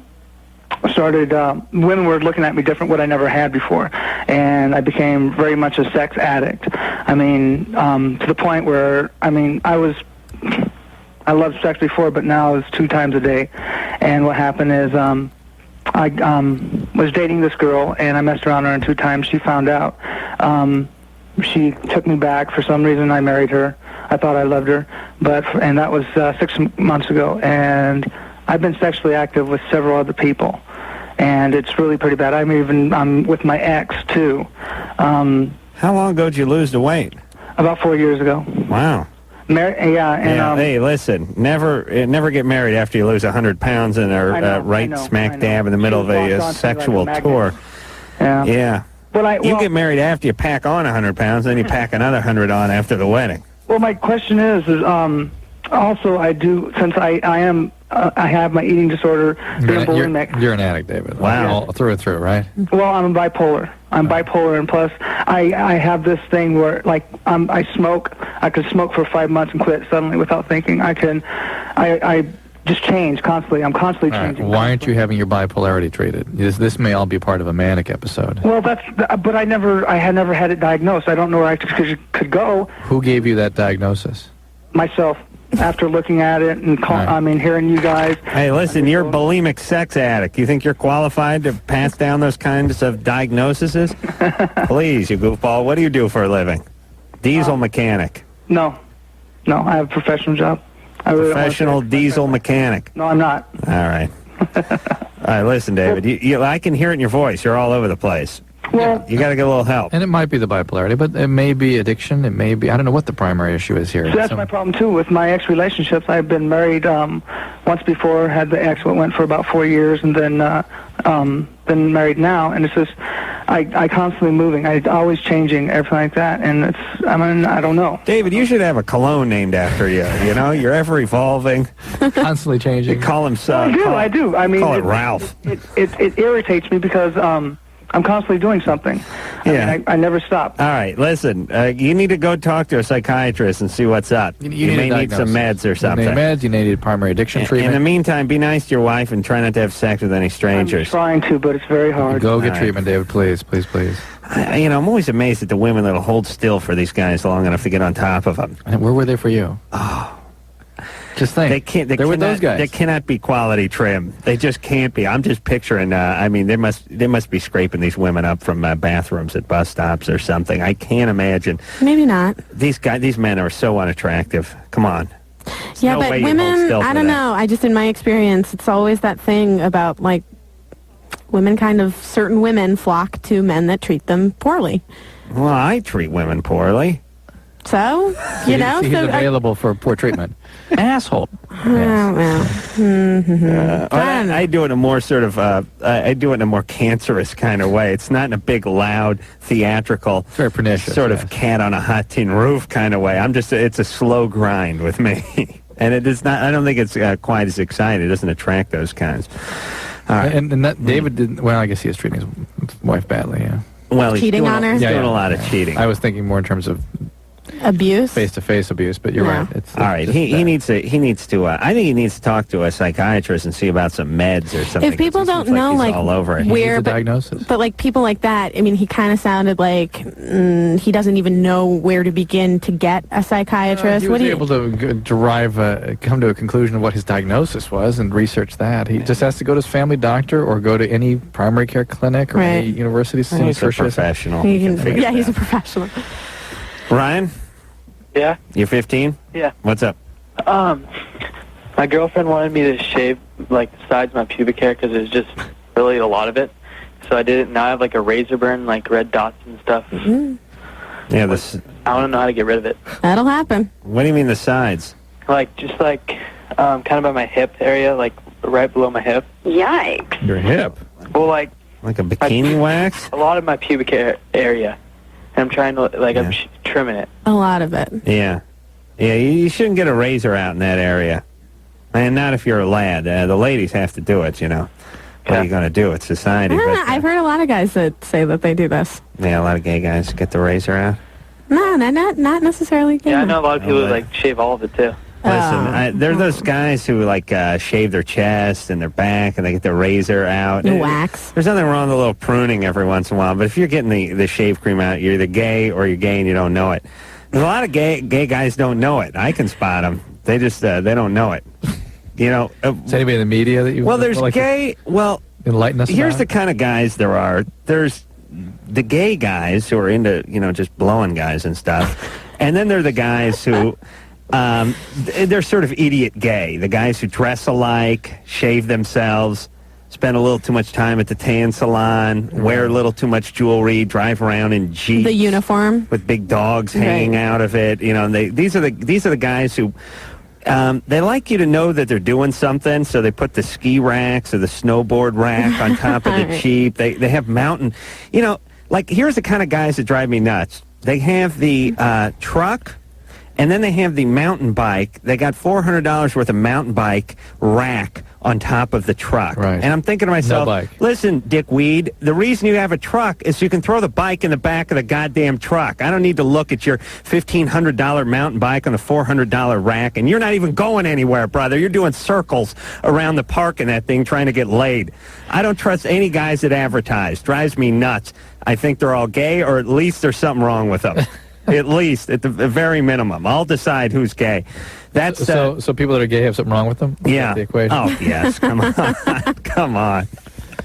started, women were looking at me different, what I never had before. And I became very much a sex addict. I mean, to the point where, I loved sex before, but now it's 2 times a day. And what happened is I was dating this girl, and I messed around her 2 times. She found out. She took me back. For some reason, I married her. I thought I loved her, and that was 6 months ago. And I've been sexually active with several other people, and it's really pretty bad. I'm with my ex too. How long ago did you lose the weight? About 4 years ago. Wow. Hey, listen, never get married after you lose 100 pounds and are smack dab in the middle of a sexual tour. Yeah. You get married after you pack on 100 pounds, then you pack another 100 on after the wedding. Well, my question is also I do, since I have my eating disorder. You're an addict, David. Wow. All through and through, right? Well, I'm bipolar. I'm bipolar, and plus I have this thing where, like, I smoke. I could smoke for 5 months and quit suddenly without thinking. I just change constantly. I'm constantly changing. Why aren't you having your bipolarity treated? This may all be part of a manic episode. Well, but I had never had it diagnosed. I don't know where I could go. Who gave you that diagnosis? Myself. After looking at it and hearing you guys. Hey, listen, you're a bulimic sex addict. You think you're qualified to pass down those kinds of diagnoses? Please, you goofball. What do you do for a living? Diesel mechanic. No, I have a professional job. Professional diesel mechanic. No, I'm not. All right. All right, listen, David. I can hear it in your voice. You're all over the place. Well, you got to get a little help. And it might be the bipolarity, but it may be addiction. It may be, I don't know what the primary issue is here. So that's my problem, too, with my ex-relationships. I've been married once before, had the ex, went for about 4 years, and then been married now. And it's just, I constantly moving. I always changing, everything like that. And I don't know. David, you should have a cologne named after you. You know, you're ever evolving. Constantly changing. You call him I do. I mean, call it Ralph. It irritates me because I'm constantly doing something. I never stop. All right, listen. You need to go talk to a psychiatrist and see what's up. You may need some meds or something. You need meds. You need primary addiction treatment. In the meantime, be nice to your wife and try not to have sex with any strangers. I'm trying to, but it's very hard. Go get treatment, David. Please, please, please. I'm always amazed at the women that'll hold still for these guys long enough to get on top of them. And where were they for you? Oh. Just think. They're with those guys. They cannot be quality trim. They just can't be. I'm just picturing, they must be scraping these women up from bathrooms at bus stops or something. I can't imagine. Maybe not. These men are so unattractive. Come on. There's yeah, no but way you hold women, still for I don't that. know. I just, in my experience, it's always that thing about, like, women certain women flock to men that treat them poorly. Well, I treat women poorly. So, he's available for poor treatment. Asshole. Yes. I do it in a more sort of, I do it in a more cancerous kind of way. It's not in a big, loud, theatrical, very pernicious, sort of cat on a hot tin roof kind of way. It's a slow grind with me. And it is not, I don't think it's quite as exciting. It doesn't attract those kinds. All right. And that David didn't, well, I guess he was treating his wife badly, yeah. Well, he's cheating on her? He's doing a lot of cheating. I was thinking more in terms of abuse, face-to-face abuse, but you're right. It's all right. He needs to. I think he needs to talk to a psychiatrist and see about some meds or something. If people don't know, like, all over it. where, diagnosis. But like people like that, I mean, he kind of sounded like he doesn't even know where to begin to get a psychiatrist. He was able to come to a conclusion of what his diagnosis was and research that. He just has to go to his family doctor or go to any primary care clinic or any university. He's a professional. He's a professional. Ryan? Yeah? You're 15? Yeah. What's up? My girlfriend wanted me to shave, like, the sides of my pubic hair because there's just really a lot of it. So I did it. Now I have, like, a razor burn, like, red dots and stuff. Mm-hmm. Yeah, I don't know how to get rid of it. That'll happen. What do you mean the sides? Like, just, like, kind of by my hip area, like, right below my hip. Yikes. Your hip? Well, like a bikini wax? A lot of my pubic hair area. And I'm trying to, like, I'm trimming it. A lot of it. Yeah. Yeah, you shouldn't get a razor out in that area. And not if you're a lad. The ladies have to do it, you know. What are you going to do? It's society. I've heard a lot of guys that say that they do this. Yeah, a lot of gay guys get the razor out. No, not necessarily gay. Yeah, I know a lot of people who, like, shave all of it, too. Listen, there are those guys who, like, shave their chest and their back, and they get the razor out. Wax. There's nothing wrong with a little pruning every once in a while, but if you're getting the shave cream out, you're either gay or you're gay and you don't know it. There's a lot of gay guys don't know it. I can spot them. They just, they don't know it. You know. Is anybody in the media that you... Well, there's gay... Well, enlighten us here's about? the kind of guys there are. There's the gay guys who are into, just blowing guys and stuff. And then there are the guys who... they're sort of idiot gay. The guys who dress alike, shave themselves, spend a little too much time at the tan salon, wear a little too much jewelry, drive around in Jeeps. The uniform. With big dogs hanging out of it. And these are the guys who... they like you to know that they're doing something, so they put the ski racks or the snowboard rack on top of the Jeep. They have mountain... like, here's the kind of guys that drive me nuts. They have the truck... And then they have the mountain bike. They got $400 worth of mountain bike rack on top of the truck. Right. And I'm thinking to myself, listen, dickweed, the reason you have a truck is so you can throw the bike in the back of the goddamn truck. I don't need to look at your $1,500 mountain bike on the $400 rack. And you're not even going anywhere, brother. You're doing circles around the park in that thing trying to get laid. I don't trust any guys that advertise. Drives me nuts. I think they're all gay, or at least there's something wrong with them. At least, at the very minimum. I'll decide who's gay. That's so people that are gay have something wrong with them? Yeah. The equation? Oh, yes. Come on. Come on.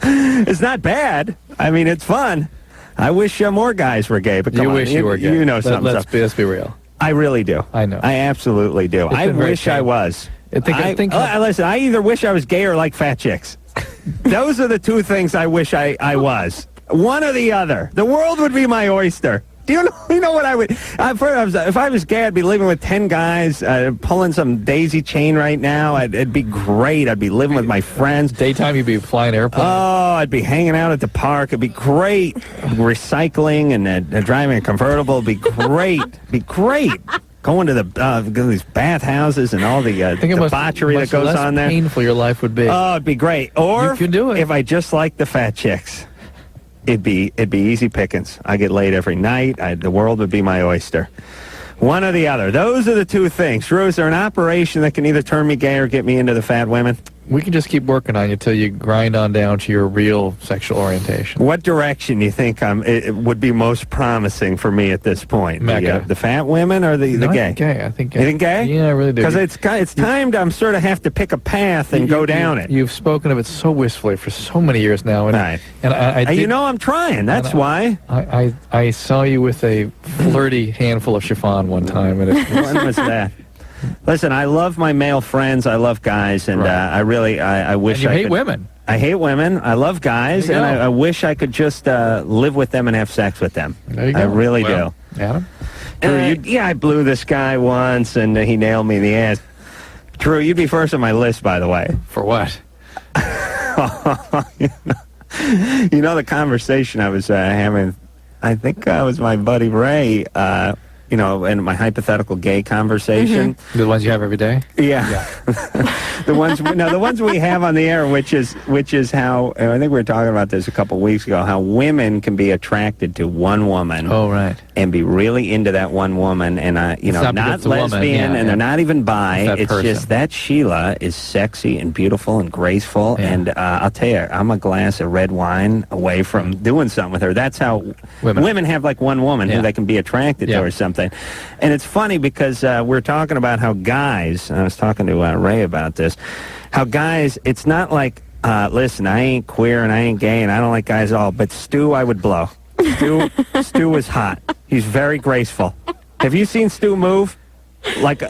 It's not bad. I mean, it's fun. I wish more guys were gay, but come you on. wish you were gay. You know something. Let's be real. I really do. I know. I absolutely do. I wish I was. Listen, I either wish I was gay or like fat chicks. Those are the two things I wish I was. One or the other. The world would be my oyster. Do you know what I would... if I was gay, I'd be living with 10 guys, pulling some daisy chain right now. It'd be great. I'd be living with my friends. Daytime, you'd be flying airplanes. Oh,D be hanging out at the park. It'd be great. Recycling and driving a convertible would be great. Be great. Going to these bathhouses and all the debauchery that goes on there. Painful your life would be. Oh, it'd be great. Or you can do it if I just like the fat chicks. it'd be easy pickings. I get laid every night. The world would be my oyster. One or the other. Those are the two things. Drew, is there an operation that can either turn me gay or get me into the fat women? We can just keep working on you until you grind on down to your real sexual orientation. What direction do you think it would be most promising for me at this point? The fat women or the gay? Gay. I think gay. You think gay? Yeah, I really do. Because it's time to sort of have to pick a path and go down it. You've spoken of it so wistfully for so many years now. And, right. And I did, I'm trying. That's why. I saw you with a flirty handful of chiffon one time. And when was that? Listen, I love my male friends. I love guys, and I wish and you I hate could, women. I hate women. I love guys, and I wish I could just live with them and have sex with them. There you go. I really do. Adam? Drew, I blew this guy once, and he nailed me in the ass. Drew, you'd be first on my list, by the way. For what? You know the conversation I was having. I think it was my buddy Ray. In my hypothetical gay conversation. Mm-hmm. The ones you have every day? Yeah. the ones we have on the air, which is how, and I think we were talking about this a couple weeks ago, how women can be attracted to one woman. Oh, right. And be really into that one woman, and not lesbian, and they're not even bi. It's just that Sheila is sexy and beautiful and graceful, and I'll tell you, I'm a glass of red wine away from doing something with her. That's how women have like one woman who they can be attracted to or something. And it's funny because we're talking about how guys, I was talking to Ray about this, how guys, it's not like, listen, I ain't queer and I ain't gay and I don't like guys at all, but Stu I would blow. Stu is hot. He's very graceful. Have you seen Stu move? Like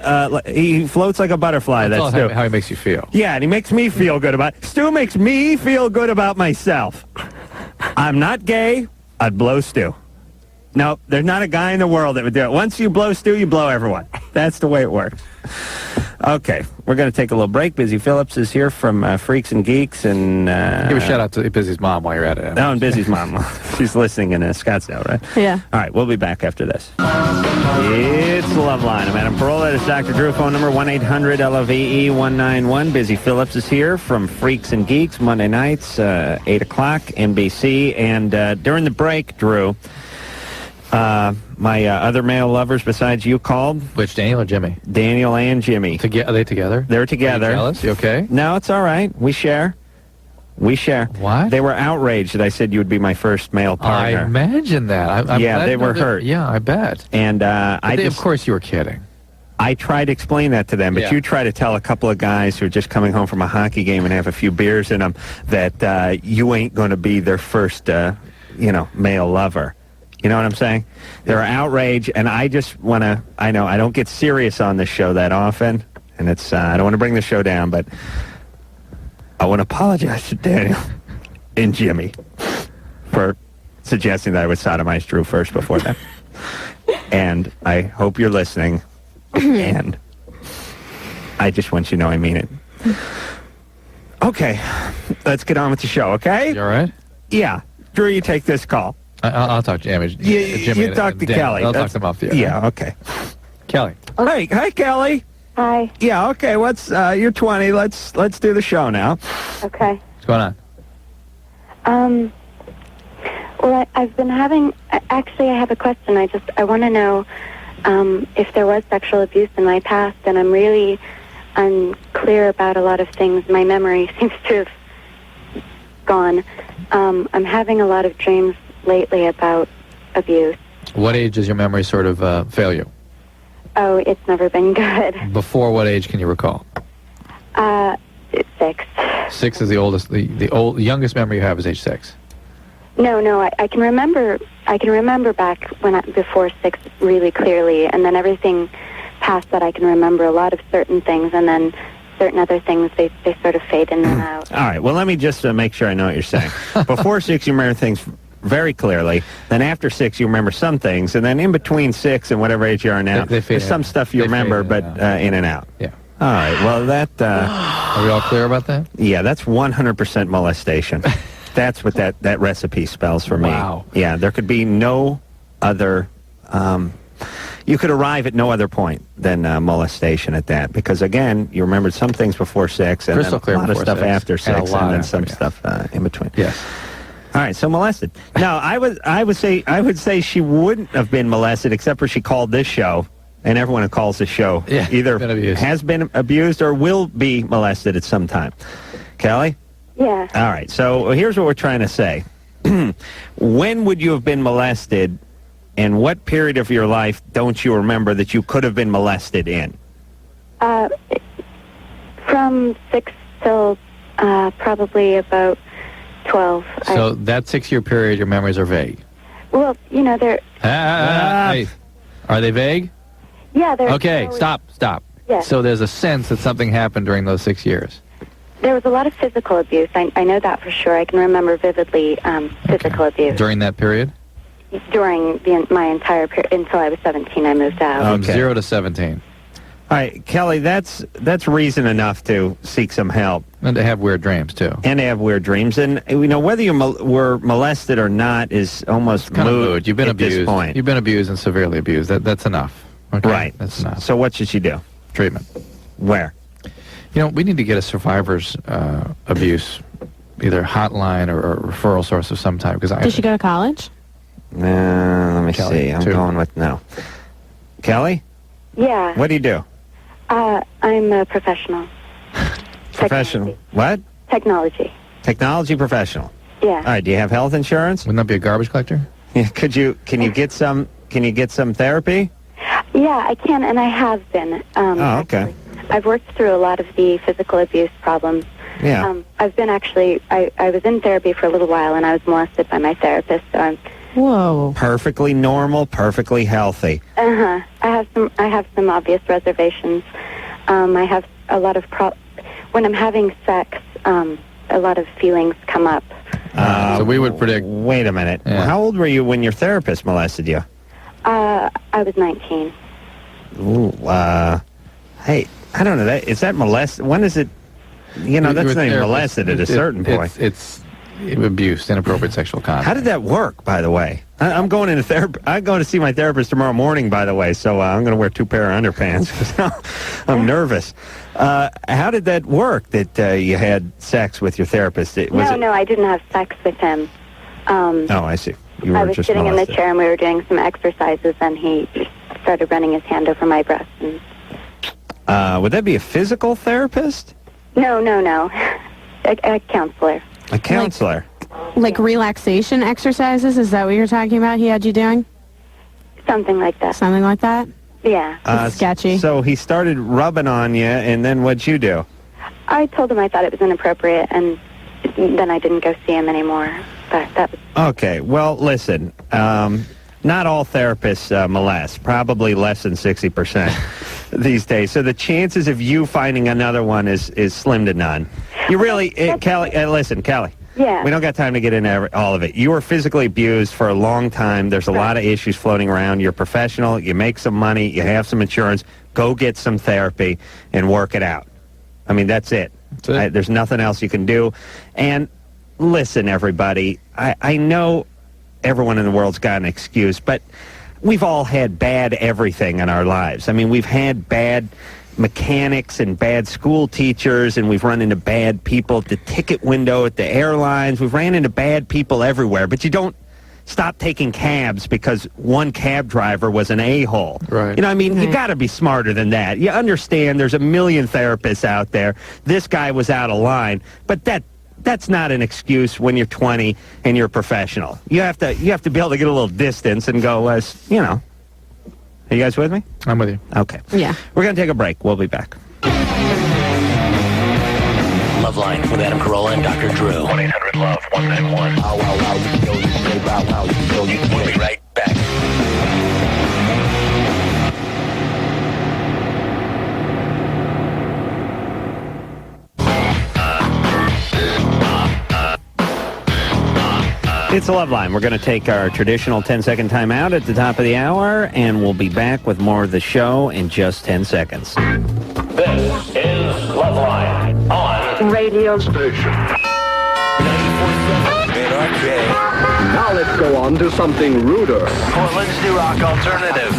he floats like a butterfly. That's how he makes you feel. Yeah, and he makes me feel good about it. Stu makes me feel good about myself. I'm not gay. I'd blow Stu. No, there's not a guy in the world that would do it. Once you blow Stu, you blow everyone. That's the way it works. Okay, we're going to take a little break. Busy Phillips is here from Freaks and Geeks. And give a shout-out to Busy's mom while you're at it. No, and Busy's mom. She's listening in Scottsdale, right? Yeah. All right, we'll be back after this. It's Loveline. I'm Adam Carolla. This is Dr. Drew. Phone number 1-800-LOVE-191. Busy Phillips is here from Freaks and Geeks, Monday nights, 8 o'clock, NBC. And during the break, Drew, my other male lovers besides you called. Which, Daniel or Jimmy? Daniel and Jimmy. Are they together? They're together. Are you jealous? You okay? No, it's all right. We share. What? They were outraged that I said you would be my first male partner. I imagine that. I'm glad they were hurt. Yeah, I bet. And of course you were kidding. I tried to explain that to them, but you try to tell a couple of guys who are just coming home from a hockey game and have a few beers in them that you ain't going to be their first, male lover. You know what I'm saying? They're outraged, and I just want to, I don't get serious on this show that often, and it's, I don't want to bring the show down, but I want to apologize to Daniel and Jimmy for suggesting that I would sodomize Drew first before that. And I hope you're listening, and I just want you to know I mean it. Okay, let's get on with the show, okay? You all right? Yeah. Drew, you take this call. I'll talk to Jimmy. You talk to Kelly. I'll talk to them off the air. Yeah, okay. Kelly. Hey, hi, Kelly. Hi. Yeah, okay. You're 20. Let's do the show now. Okay. What's going on? Well, I've been having. Actually, I have a question. I want to know if there was sexual abuse in my past, and I'm really unclear about a lot of things. My memory seems to have gone. I'm having a lot of dreams lately about abuse. What age does your memory sort of fail you? Oh, it's never been good. Before what age can you recall? 6. 6 is the oldest. The youngest memory you have is age 6. No, I can remember. I can remember back before 6 really clearly, and then everything past that I can remember a lot of certain things, and then certain other things they sort of fade in and out. All right. Well, let me just make sure I know what you're saying. Before 6, you remember things very clearly. Then after 6, you remember some things, and then in between 6 and whatever age you are now, there's some stuff you remember, but in and out. Yeah. All right. Well, that. Are we all clear about that? Yeah, that's 100% molestation. That's what that recipe spells for me. Wow. Yeah, there could be no other. You could arrive at no other point than molestation at that, because again, you remembered some things before 6, and then a lot of stuff after 6, and then some stuff in between. Yes. All right, so molested. No, I would say she wouldn't have been molested except for she called this show, and everyone who calls this show either has been abused or will be molested at some time. Kelly? Yeah. All right, so here's what we're trying to say. When would you have been molested, and what period of your life don't you remember that you could have been molested in? From 6 till probably about 12. So that 6-year period, your memories are vague. Well, they're... Hey, are they vague? Yeah, they're... Okay, stop. Yeah. So there's a sense that something happened during those 6 years. There was a lot of physical abuse. I know that for sure. I can remember vividly physical abuse. During that period? During my entire period, until I was 17, I moved out. From 0 to 17. All right, Kelly, that's reason enough to seek some help. And to have weird dreams, too. And to have weird dreams. And, whether you were molested or not is almost moot. You've been at abused. This point. You've been abused and severely abused. That's enough. Okay? Right. That's enough. So what should she do? Treatment. Where? We need to get a survivor's abuse, either hotline or a referral source of some type. Did she go to college? Let me Kelly, see. I'm too. going with no. Kelly? Yeah. What do you do? I'm a professional. Professional. What? Technology. Technology professional. Yeah. All right. Do you have health insurance? Wouldn't that be a garbage collector? Yeah. Can you get some therapy? Yeah, I can, and I have been. Okay. I've worked through a lot of the physical abuse problems. Yeah. I've been I was in therapy for a little while, and I was molested by my therapist. So Whoa. Perfectly normal, perfectly healthy. I have some obvious reservations. I have a lot of when I'm having sex, a lot of feelings come up. So we would predict... Wait a minute. Yeah. How old were you when your therapist molested you? I was 19. Ooh, hey, I don't know. Is that molested? When is it? That's not even molested at a certain point. It's abuse, inappropriate sexual contact. How did that work, by the way? I'm going into therapy. I'm going to see my therapist tomorrow morning, by the way, so I'm going to wear 2 pair of underpants because I'm nervous. How did that work, that you had sex with your therapist? No, I didn't have sex with him. Oh, I see. You were I was just sitting molested. in the chair, and we were doing some exercises, and he started running his hand over my breast. And... would that be a physical therapist? No. A counselor. A counselor? Like relaxation exercises? Is that what you're talking about he had you doing? Something like that. Something like that? Yeah. It's sketchy. So he started rubbing on you, and then what'd you do? I told him I thought it was inappropriate, and then I didn't go see him anymore. But that was... Okay, well, listen, not all therapists molest, probably less than 60% these days. So the chances of you finding another one is slim to none. You really, Kelly, listen, Kelly. Yeah. We don't got time to get into all of it. You were physically abused for a long time. There's a lot of issues floating around. You're professional. You make some money. You have some insurance. Go get some therapy and work it out. I mean, that's it. There's nothing else you can do. And listen, everybody, I know everyone in the world's got an excuse, but we've all had bad everything in our lives. I mean, we've had bad mechanics and bad school teachers, and we've run into bad people at the ticket window at the airlines. We've ran into bad people everywhere, but you don't stop taking cabs because one cab driver was an a-hole. Right. You got to be smarter than that. You understand there's a million therapists out there. This guy was out of line, but that's not an excuse when you're 20 and you're a professional. You have to be able to get a little distance and go, Are you guys with me? I'm with you. Okay. Yeah. We're going to take a break. We'll be back. Loveline with Adam Carolla and Dr. Drew. 1-800-LOVE-191. We'll be right back. It's a Loveline. We're going to take our traditional 10-second time out at the top of the hour, and we'll be back with more of the show in just 10 seconds. This is Loveline on Radio Station. 94.7. Now let's go on to something ruder. Portland's new rock alternative.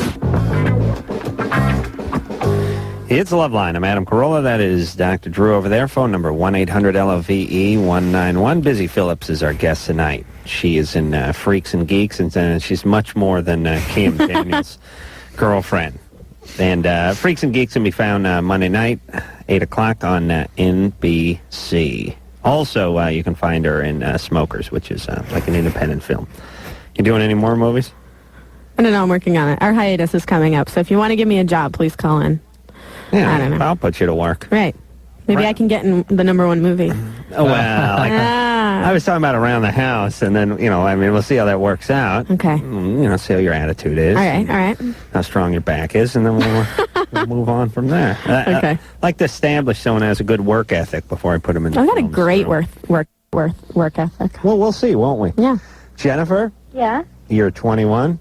It's Loveline. I'm Adam Carolla. That is Dr. Drew over there. Phone number 1-800-LOVE-191. Busy Phillips is our guest tonight. She is in Freaks and Geeks, and she's much more than Kim, Daniel's girlfriend. And Freaks and Geeks can be found Monday night, 8 o'clock on NBC. Also, you can find her in Smokers, which is like an independent film. You doing any more movies? I don't know. I'm working on it. Our hiatus is coming up, so if you want to give me a job, please call in. Yeah, I don't know. I'll put you to work. Right. Maybe I can get in the #1 movie. Oh, well, I was talking about around the house, and then, we'll see how that works out. Okay. See how your attitude is. All right. How strong your back is, and then we'll move on from there. Okay. I like to establish someone has a good work ethic before I put them in the I've got a films, great so. work ethic. Well, we'll see, won't we? Yeah. Jennifer, Yeah. you're 21.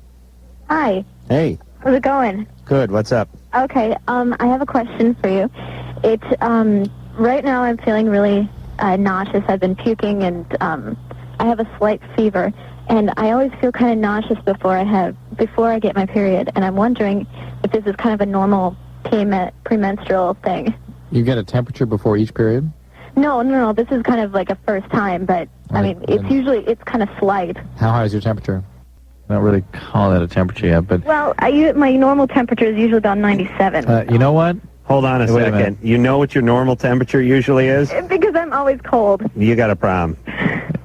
Hi. Hey. How's it going? Good. What's up? Okay. I have a question for you. It's right now I'm feeling really nauseous. I've been puking and I have a slight fever, and I always feel kind of nauseous before I get my period, and I'm wondering if this is kind of a normal premenstrual thing. You get a temperature before each period? No. This is kind of like a first time, but I mean, it's kind of slight. How high is your temperature? I don't really call that a temperature yet, but... Well, my normal temperature is usually about 97. You know what? Hold on a second. You know what your normal temperature usually is? Because I'm always cold. You got a problem.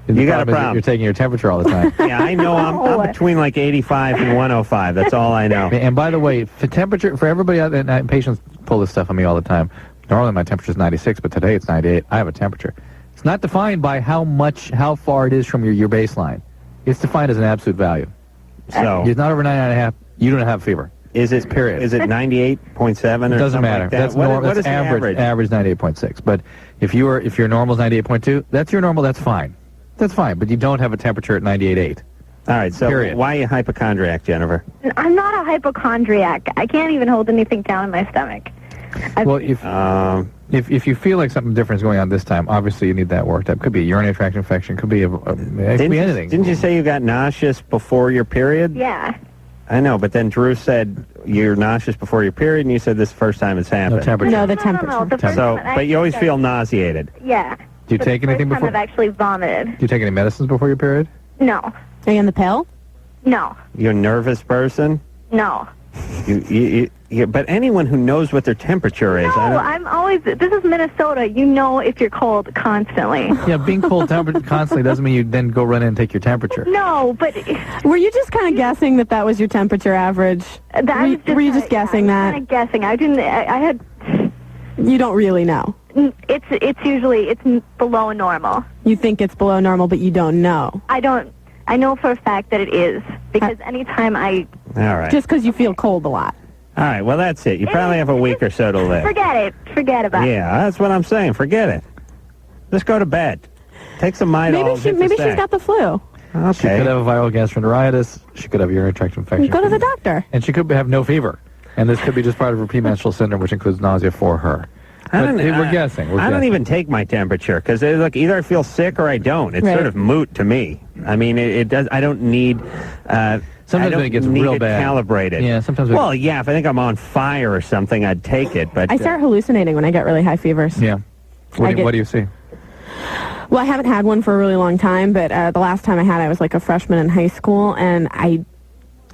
You got a problem. You're taking your temperature all the time. Yeah, I know. I'm between like 85 and 105. That's all I know. And by the way, for temperature, for everybody out there, and patients pull this stuff on me all the time. Normally my temperature is 96, but today it's 98. I have a temperature. It's not defined by how far it is from your baseline. It's defined as an absolute value. So it's not over 99.5. You don't have fever. Is it period? Is it 98.7 or It doesn't matter. Like that? That's what is average. Average 98.6. But if your normal is 98.2, that's your normal. That's fine. That's fine. But you don't have a temperature at 98.8. All right. So why are you hypochondriac, Jennifer? I'm not a hypochondriac. I can't even hold anything down in my stomach. Well, if you feel like something different is going on this time, obviously you need that worked up. Could be a urinary tract infection. Could be anything. Didn't you say you got nauseous before your period? Yeah. I know, but then Drew said you're nauseous before your period, and you said this is the first time it's happened. No temperature. No, the temperature. But you always feel nauseated. Yeah. Do you take anything before? I've actually vomited. Do you take any medicines before your period? No. Are you on the pill? No. You're a nervous person? No. But anyone who knows what their temperature is... No, I'm always... This is Minnesota. You know if you're cold constantly. Yeah, being cold constantly doesn't mean you then go run in and take your temperature. No, but... Were you just kind of guessing that was your temperature average? Were you just guessing that? kind of guessing. I didn't... I had... You don't really know. It's usually below normal. You think it's below normal, but you don't know. I don't... I know for a fact that it is, because anytime I... All right. Just because you feel cold a lot. All right, well, that's it. You probably have a week or so to live. Forget it. Forget about it. Yeah, that's what I'm saying. Forget it. Just go to bed. Take some Midol. Maybe she's got the flu. Okay. She could have a viral gastroenteritis. She could have urinary tract infection. Go to the doctor. And she could have no fever. And this could be just part of her premenstrual syndrome, which includes nausea for her. We're guessing. I don't even take my temperature because look, either I feel sick or I don't. It's sort of moot to me. I mean, it does. I don't need. Sometimes when it gets real bad, calibrated. Yeah, sometimes. Well, yeah. If I think I'm on fire or something, I'd take it. But I start hallucinating when I get really high fevers. Yeah. What do you see? Well, I haven't had one for a really long time, but the last time I was like a freshman in high school, and I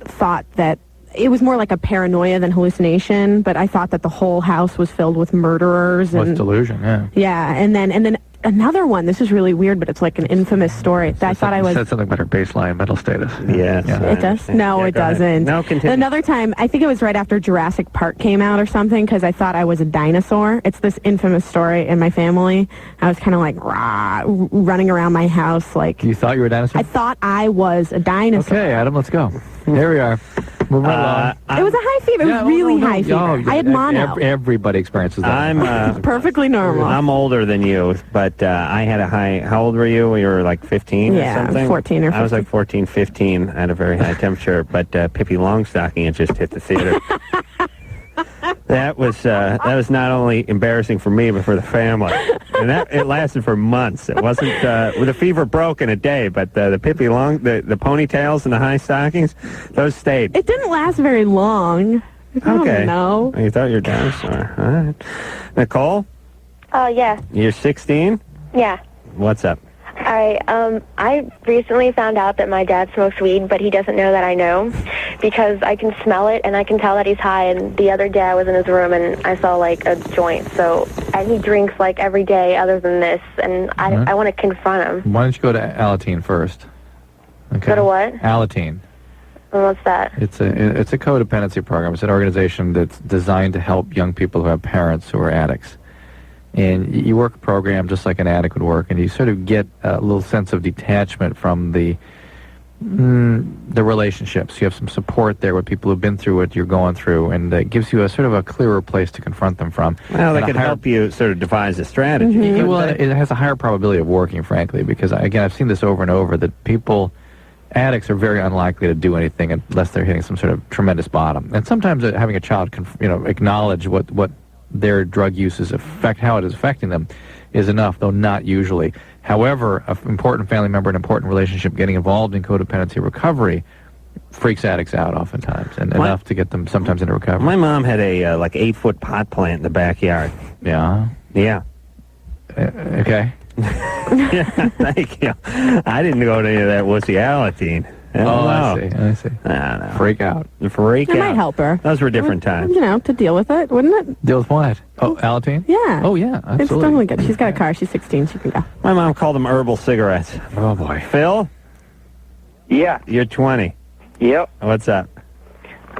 thought that it was more like a paranoia than hallucination, but I thought that the whole house was filled with murderers. Well, it's delusion, yeah. Yeah, and then another one. This is really weird, but it's like an infamous story. I thought I was... said something about her baseline mental status. Yeah. It does? No, it doesn't. No, continue. Another time, I think it was right after Jurassic Park came out or something, because I thought I was a dinosaur. It's this infamous story in my family. I was kind of like running around my house like... You thought you were a dinosaur? I thought I was a dinosaur. Okay, Adam, let's go. There we are. Moving right along. It was a high fever. It was really high fever. I had mono. Everybody experiences that. I'm perfectly normal. I'm older than you, but I had a high... How old were you? You were like 15 or something? 14 or 15. I was like 14, 15. I had a very high temperature, but Pippi Longstocking had just hit the theater. That was not only embarrassing for me, but for the family. And it lasted for months. It wasn't... the fever broke in a day, but the Pippi the ponytails and the high stockings, those stayed. It didn't last very long. Okay. No. You thought your dad was sore. All right. Nicole, Oh, yeah. you're 16? Yeah. What's up? All right. I recently found out that my dad smokes weed, but he doesn't know that I know because I can smell it and I can tell that he's high. And the other day I was in his room and I saw like a joint. So, and he drinks like every day other than this. And I want to confront him. Why don't you go to Alateen first? Okay. Go to what? Alateen. And what's that? It's a codependency program. It's an organization that's designed to help young people who have parents who are addicts. And you work a program just like an addict would work, and you sort of get a little sense of detachment from the relationships. You have some support there with people who've been through what you're going through, and it gives you a sort of a clearer place to confront them from. Well, that could help you sort of devise a strategy. Well, it has a higher probability of working, frankly, because, again, I've seen this over and over, that addicts are very unlikely to do anything unless they're hitting some sort of tremendous bottom. And sometimes having a child acknowledge what their drug use how it is affecting them is enough, though not usually. However, an important family member, an important relationship getting involved in codependency recovery freaks addicts out oftentimes, and enough to get them sometimes into recovery. My mom had a 8-foot pot plant in the backyard. Yeah? Yeah. Okay. Yeah, thank you. I didn't go to any of that wussy Alateen. I see. No. Freak out. Freak It out. might help her. Those were different times. You know, to deal with it, wouldn't it? Deal with what? Oh, Alateen? Yeah. Oh, yeah, absolutely. It's totally good. She's got a car. She's 16. She can go. My mom called them herbal cigarettes. Oh, boy. Phil? Yeah. You're 20. Yep. What's up?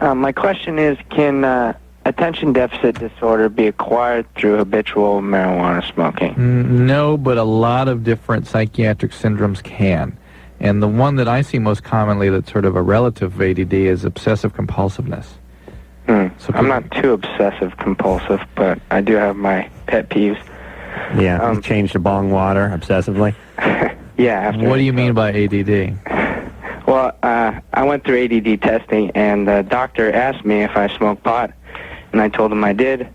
My question is, can attention deficit disorder be acquired through habitual marijuana smoking? No, but a lot of different psychiatric syndromes can. And the one that I see most commonly that's sort of a relative of ADD is obsessive compulsiveness. So I'm not too obsessive compulsive, but I do have my pet peeves. Yeah, you change the bong water obsessively? Yeah. What do you mean by ADD? Well, I went through ADD testing, and the doctor asked me if I smoked pot, and I told him I did.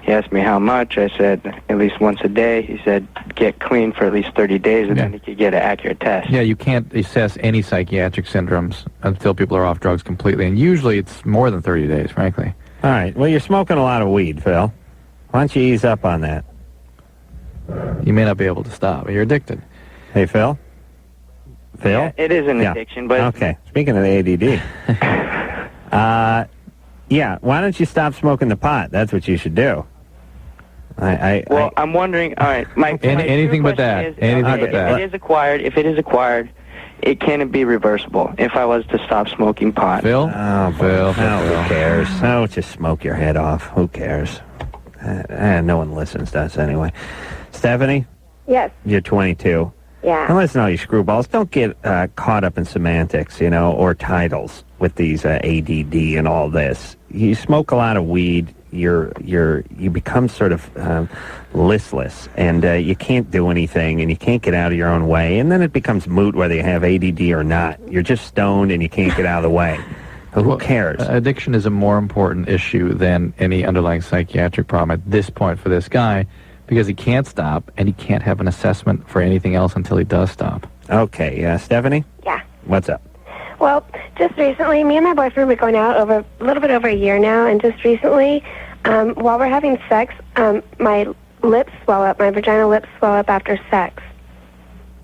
He asked me how much. I said at least once a day. He said get clean for at least 30 days, and then he could get an accurate test. Yeah, you can't assess any psychiatric syndromes until people are off drugs completely, and usually it's more than 30 days, frankly. All right. Well, you're smoking a lot of weed, Phil. Why don't you ease up on that? You may not be able to stop. You're addicted. Hey, Phil? Phil? Yeah, it is an addiction, but... Okay. Speaking of the ADD, yeah, why don't you stop smoking the pot? That's what you should do. I'm wondering, all right, anything but that. If it is acquired, can it be reversible if I was to stop smoking pot? Phil? Phil. Who cares? Oh, just smoke your head off. Who cares? No one listens to us anyway. Stephanie? Yes. You're 22. Yeah. And listen, all you screwballs, don't get caught up in semantics, or titles with these ADD and all this. You smoke a lot of weed, you become sort of listless, and you can't do anything, and you can't get out of your own way, and then it becomes moot whether you have ADD or not. You're just stoned, and you can't get out of the way. Who cares? Addiction is a more important issue than any underlying psychiatric problem at this point for this guy, because he can't stop, and he can't have an assessment for anything else until he does stop. Okay, Stephanie? Yeah. What's up? Well, just recently, me and my boyfriend have been going out over a little bit over a year now, and just recently, while we're having sex, my lips swell up, my vagina lips swell up after sex.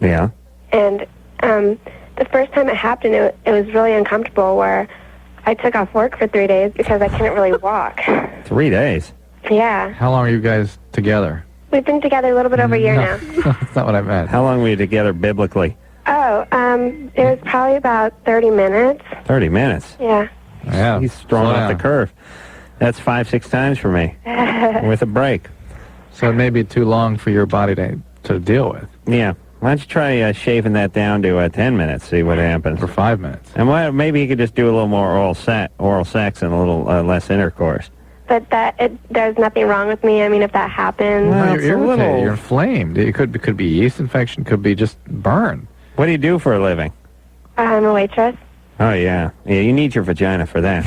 Yeah. And the first time it happened, it was really uncomfortable, where I took off work for 3 days because I couldn't really walk. 3 days? Yeah. How long are you guys together? We've been together a little bit over a year now. That's not what I meant. How long were you together biblically? Oh, it was probably about 30 minutes. 30 minutes? Yeah. Yeah. He's throwing off the curve. That's 5-6 times for me, with a break. So it may be too long for your body to deal with. Yeah. Why don't you try shaving that down to 10 minutes, see what happens. For 5 minutes. And maybe you could just do a little more oral sex and a little less intercourse. But there's nothing wrong with me. I mean, if that happens... Well, you're irritated. You're inflamed. It could be yeast infection. Could be just burn. What do you do for a living? I'm a waitress. Oh, yeah. Yeah, you need your vagina for that.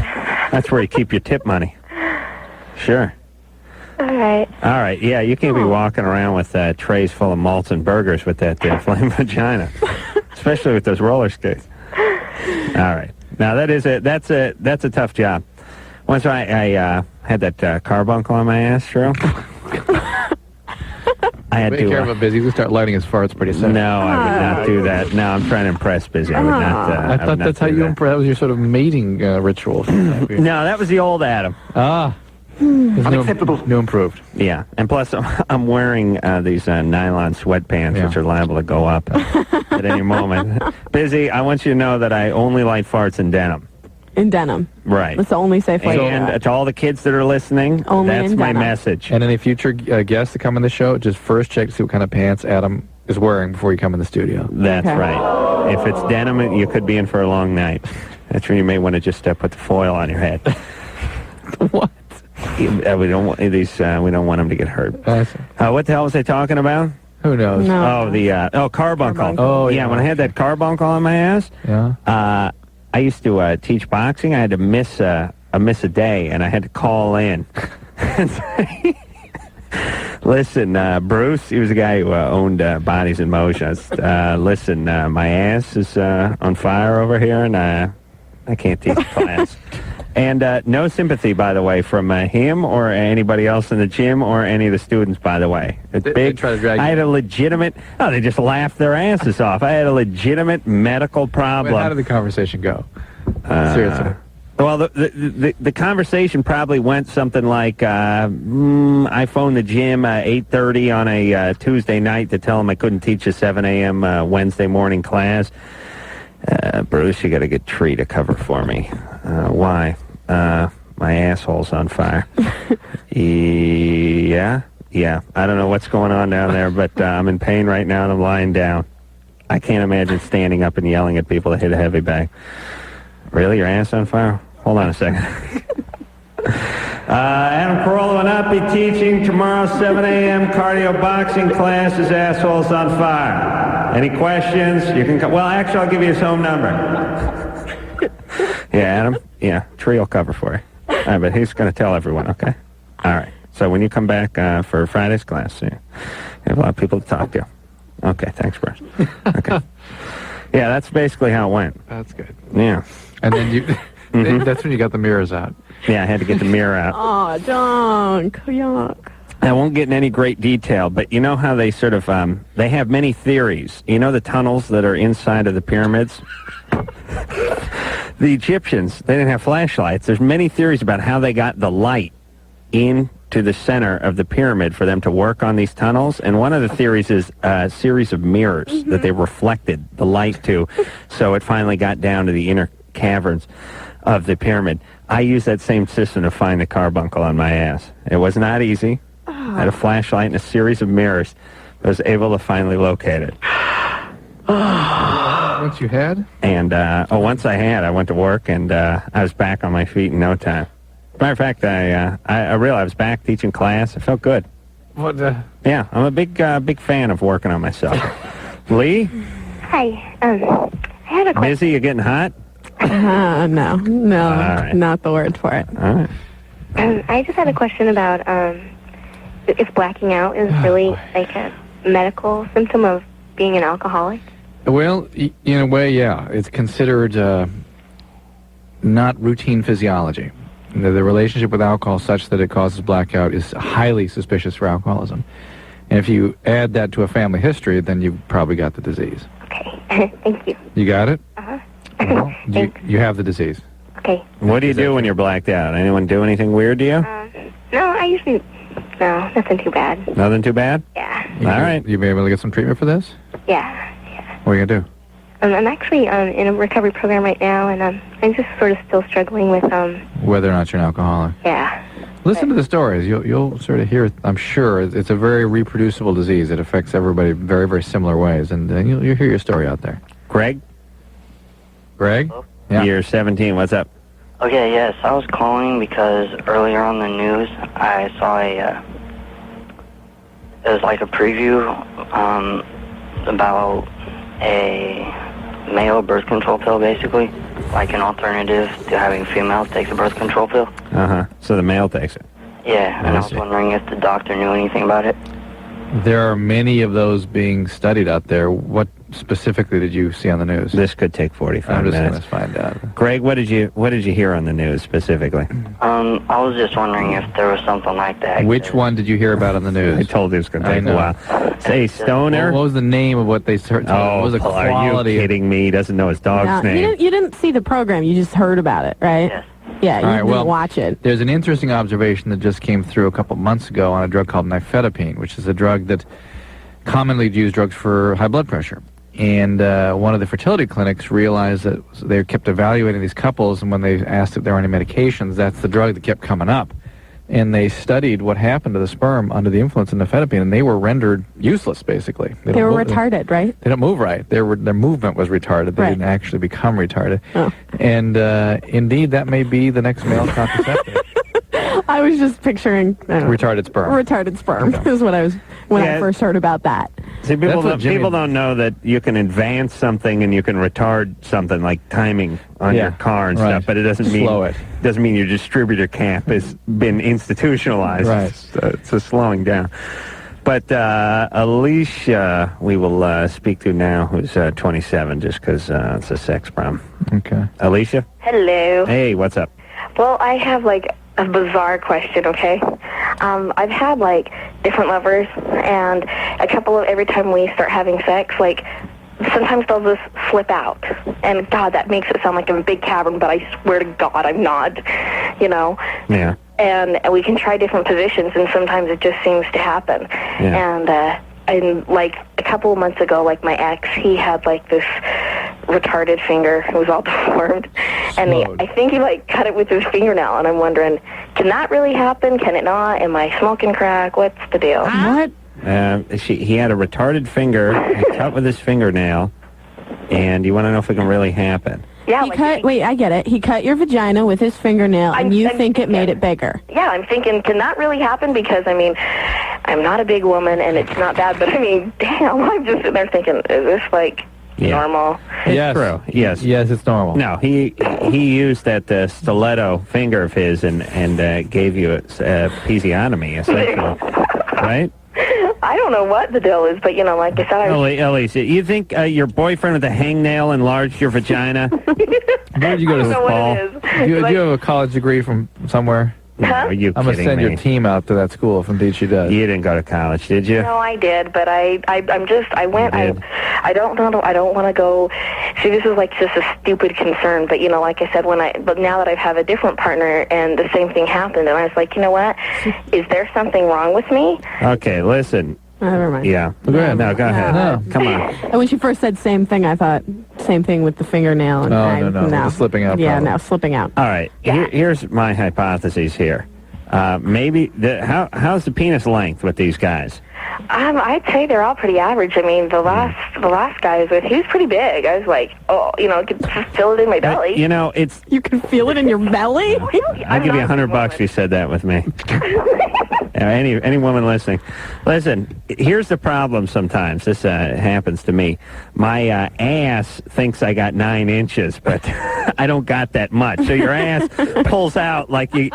That's where you keep your tip money. Sure. All right. All right. Yeah, you can't be walking around with trays full of malts and burgers with that inflamed vagina, especially with those roller skates. All right. Now, that's a tough job. Why Once I had that carbuncle on my ass, Drew. I had Be to. careful, Busy. You start lighting his farts pretty soon. No, I would not do that. No, I'm trying to impress Busy. I would not. I thought that's how you impress. That was your sort of mating ritual. No, that was the old Adam. Unacceptable. New improved. Yeah, and plus I'm wearing these nylon sweatpants, which are liable to go up at any moment. Busy, I want you to know that I only light farts in denim. In denim. Right. That's the only safe way to do And it. to all the kids that are listening, Only that's in my denim. message. And any future guests that come on the show, just first check to see what kind of pants Adam is wearing before you come in the studio. That's right. If it's denim, you could be in for a long night. That's when you may want to just put the foil on your head. What? We don't want these. We don't want them to get hurt. What the hell was I talking about? Who knows? Oh, the carbuncle. Oh, yeah. When I had that carbuncle on my ass, I used to teach boxing. I had to miss a day, and I had to call in. Listen, Bruce, he was a guy who owned Bodies in Motion. Listen, my ass is on fire over here, and I can't teach class. And no sympathy, by the way, from him or anybody else in the gym or any of the students, by the way. It's big. They try to drag I had a legitimate... Oh, they just laughed their asses off. I had a legitimate medical problem. Wait, how did the conversation go? Seriously. Well, the conversation probably went something like, I phoned the gym 8:30 on a Tuesday night to tell them I couldn't teach a 7 a.m. Wednesday morning class. Bruce, you got a good tree to cover for me. Why? My asshole's on fire. Yeah. I don't know what's going on down there, but I'm in pain right now and I'm lying down. I can't imagine standing up and yelling at people to hit a heavy bag. Really? Your ass on fire? Hold on a second. Adam Carolla will not be teaching tomorrow's 7 a.m. cardio boxing class. His asshole's on fire. Any questions? You can. Well, actually, I'll give you his home number. Yeah, Adam. Yeah, tree will cover for you. All right, but he's going to tell everyone. Okay. All right. So when you come back for Friday's class, you have a lot of people to talk to. Okay. Thanks, Bruce. Okay. Yeah, that's basically how it went. That's good. Yeah. And then you. That's when you got the mirrors out. Yeah, I had to get the mirror out. Oh, junk. Yuck. I won't get in any great detail, but you know how they sort of, they have many theories. You know the tunnels that are inside of the pyramids? The Egyptians, they didn't have flashlights. There's many theories about how they got the light into the center of the pyramid for them to work on these tunnels. And one of the theories is a series of mirrors that they reflected the light to, so it finally got down to the inner caverns of the pyramid. I used that same system to find the carbuncle on my ass. It was not easy. I had a flashlight and a series of mirrors. I was able to finally locate it. Once you had? And, once I had, I went to work, and I was back on my feet in no time. Matter of fact, I realized I was back teaching class. It felt good. What? Yeah, I'm a big fan of working on myself. Lee? Hi. I had a question. Busy? You getting hot? No, right. not the word for it. All right. I just had a question about if blacking out is really like a medical symptom of being an alcoholic. Well, in a way, yeah. It's considered not routine physiology. The relationship with alcohol such that it causes blackout is highly suspicious for alcoholism. And if you add that to a family history, then you've probably got the disease. Okay. Thank you. You got it? Uh-huh. Well, you have the disease. Okay. What do you do when you're blacked out? Anyone do anything weird to you? No, I usually... No, nothing too bad. Nothing too bad? Yeah. All right. You be able to get some treatment for this? Yeah. What are you going to do? I'm actually in a recovery program right now, and I'm just sort of still struggling with... Whether or not you're an alcoholic. Yeah. Listen to the stories. You'll sort of hear, I'm sure, it's a very reproducible disease. It affects everybody very, very similar ways, and you'll hear your story out there. Greg? Greg? Yeah. You're 17. What's up? Okay, yes. I was calling because earlier on the news, I saw it was like a preview about a male birth control pill, basically. Like an alternative to having females take the birth control pill. Uh-huh. So the male takes it. Yeah, and I was wondering if the doctor knew anything about it. There are many of those being studied out there. What specifically did you see on the news? This could take 45 minutes. I'm just going to find out. Greg, what did you hear on the news specifically? I was just wondering if there was something like that. Which one did you hear about on the news? I told you it was going to take a while. Say Stoner. What was the name of what they told? Oh, what was the quality? Are you kidding me? He doesn't know his dog's name. You didn't see the program. You just heard about it, right? Yes. Yeah, you didn't watch it. There's an interesting observation that just came through a couple months ago on a drug called nifedipine, which is a drug that commonly used drugs for high blood pressure. And one of the fertility clinics realized that they kept evaluating these couples, and when they asked if there were any medications, that's the drug that kept coming up. And they studied what happened to the sperm under the influence of nifedipine, and they were rendered useless, basically. They were retarded, right? They don't move right. Their movement was retarded. They didn't actually become retarded. Oh. And indeed, that may be the next male contraceptive. I was just picturing retarded sperm. Retarded sperm is what I was I first heard about that. See, people don't know that you can advance something and you can retard something like timing on your car and stuff, but it doesn't mean doesn't mean your distributor cap has been institutionalized. Right. It's a slowing down. But Alicia, we will speak to now, who's 27, just because it's a sex problem. Okay. Alicia? Hello. Hey, what's up? Well, I have, like, a bizarre question, okay? I've had, like, different lovers, and every time we start having sex, like, sometimes they'll just slip out. And, God, that makes it sound like I'm a big cavern, but I swear to God I'm not, you know? Yeah. And we can try different positions, and sometimes it just seems to happen. Yeah. And like, a couple of months ago, like, my ex, he had, like, this retarded finger. It was all deformed. And I think he, like, cut it with his fingernail, and I'm wondering, can that really happen? Can it not? Am I smoking crack? What's the deal? What? He had a retarded finger, he cut with his fingernail, and you want to know if it can really happen? Yeah, wait, I get it. He cut your vagina with his fingernail, and you think it made it bigger. Yeah, I'm thinking, can that really happen? Because, I mean, I'm not a big woman, and it's not bad, but, I mean, damn, I'm just sitting there thinking, is this, like, normal? It's true. Yes. Yes, it's normal. No, he used that stiletto finger of his and gave you a episiotomy, essentially. Right? I don't know what the deal is, but, you know, like I said, Elise, you think your boyfriend with the hangnail enlarged your vagina? Where did you go to school? Do you have a college degree from somewhere? No, are you I'm going to send your team out to that school if indeed she does. You didn't go to college, did you? No, I did, but I don't know, I don't want to go. See, this is like just a stupid concern, but, you know, like I said, but now that I have a different partner and the same thing happened, and I was like, you know what, is there something wrong with me? Okay, listen. Never mind. Yeah. Go ahead. No, go ahead. No. Come on. And when she first said same thing, I thought same thing with the fingernail. And no. Slipping out. Yeah, probably. no, slipping out. All right. Here's my hypothesis here. Maybe how's the penis length with these guys? I'd say they're all pretty average. I mean, the last guy I was with, he was pretty big. I was like, oh, you know, I could just feel it in my belly. You know, you can feel it in your belly. I'll give you $100 if you said that with me. Any woman listening, listen. Here's the problem. Sometimes this happens to me. My ass thinks I got 9 inches, but I don't got that much. So your ass pulls out like you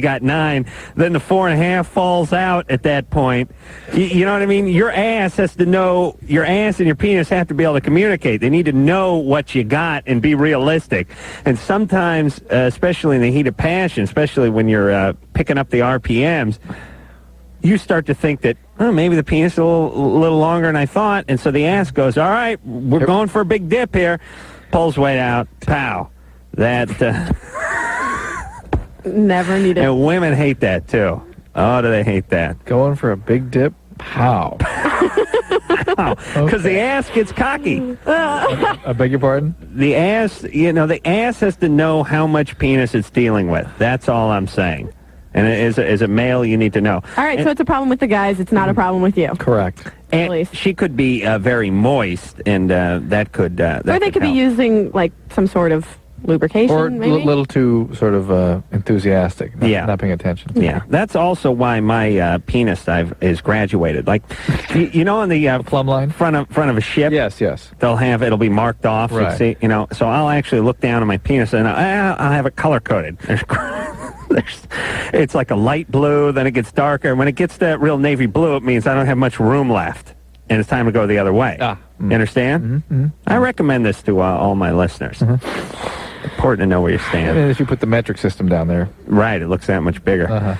got 9. Then the 4.5 falls out at that point. You know what I mean? Your ass has to know. Your ass and your penis have to be able to communicate. They need to know what you got and be realistic. And sometimes, especially in the heat of passion, especially when you're picking up the RPMs, you start to think that, oh, maybe the penis is a little longer than I thought. And so the ass goes, all right, we're going for a big dip here. Pulls weight out. Pow. That. Never needed. And women hate that, too. Oh, do they hate that? Going for a big dip? How? Because the ass gets cocky. I beg your pardon? The ass has to know how much penis it's dealing with. That's all I'm saying. And as a male, you need to know. All right, so it's a problem with the guys. It's not a problem with you. Correct. And she could be very moist, and that could or they could be using, like, some sort of lubrication, or maybe? a little too sort of enthusiastic, not paying attention. Yeah, that's also why my penis is graduated. Like, you know, on the plumb line front of a ship. Yes. It'll be marked off. Right. See, you know, so I'll actually look down on my penis and I'll have it color coded. It's like a light blue, then it gets darker. When it gets that real navy blue, it means I don't have much room left, and it's time to go the other way. You understand? I recommend this to all my listeners. Important to know where you stand. And if you put the metric system down there. Right, it looks that much bigger.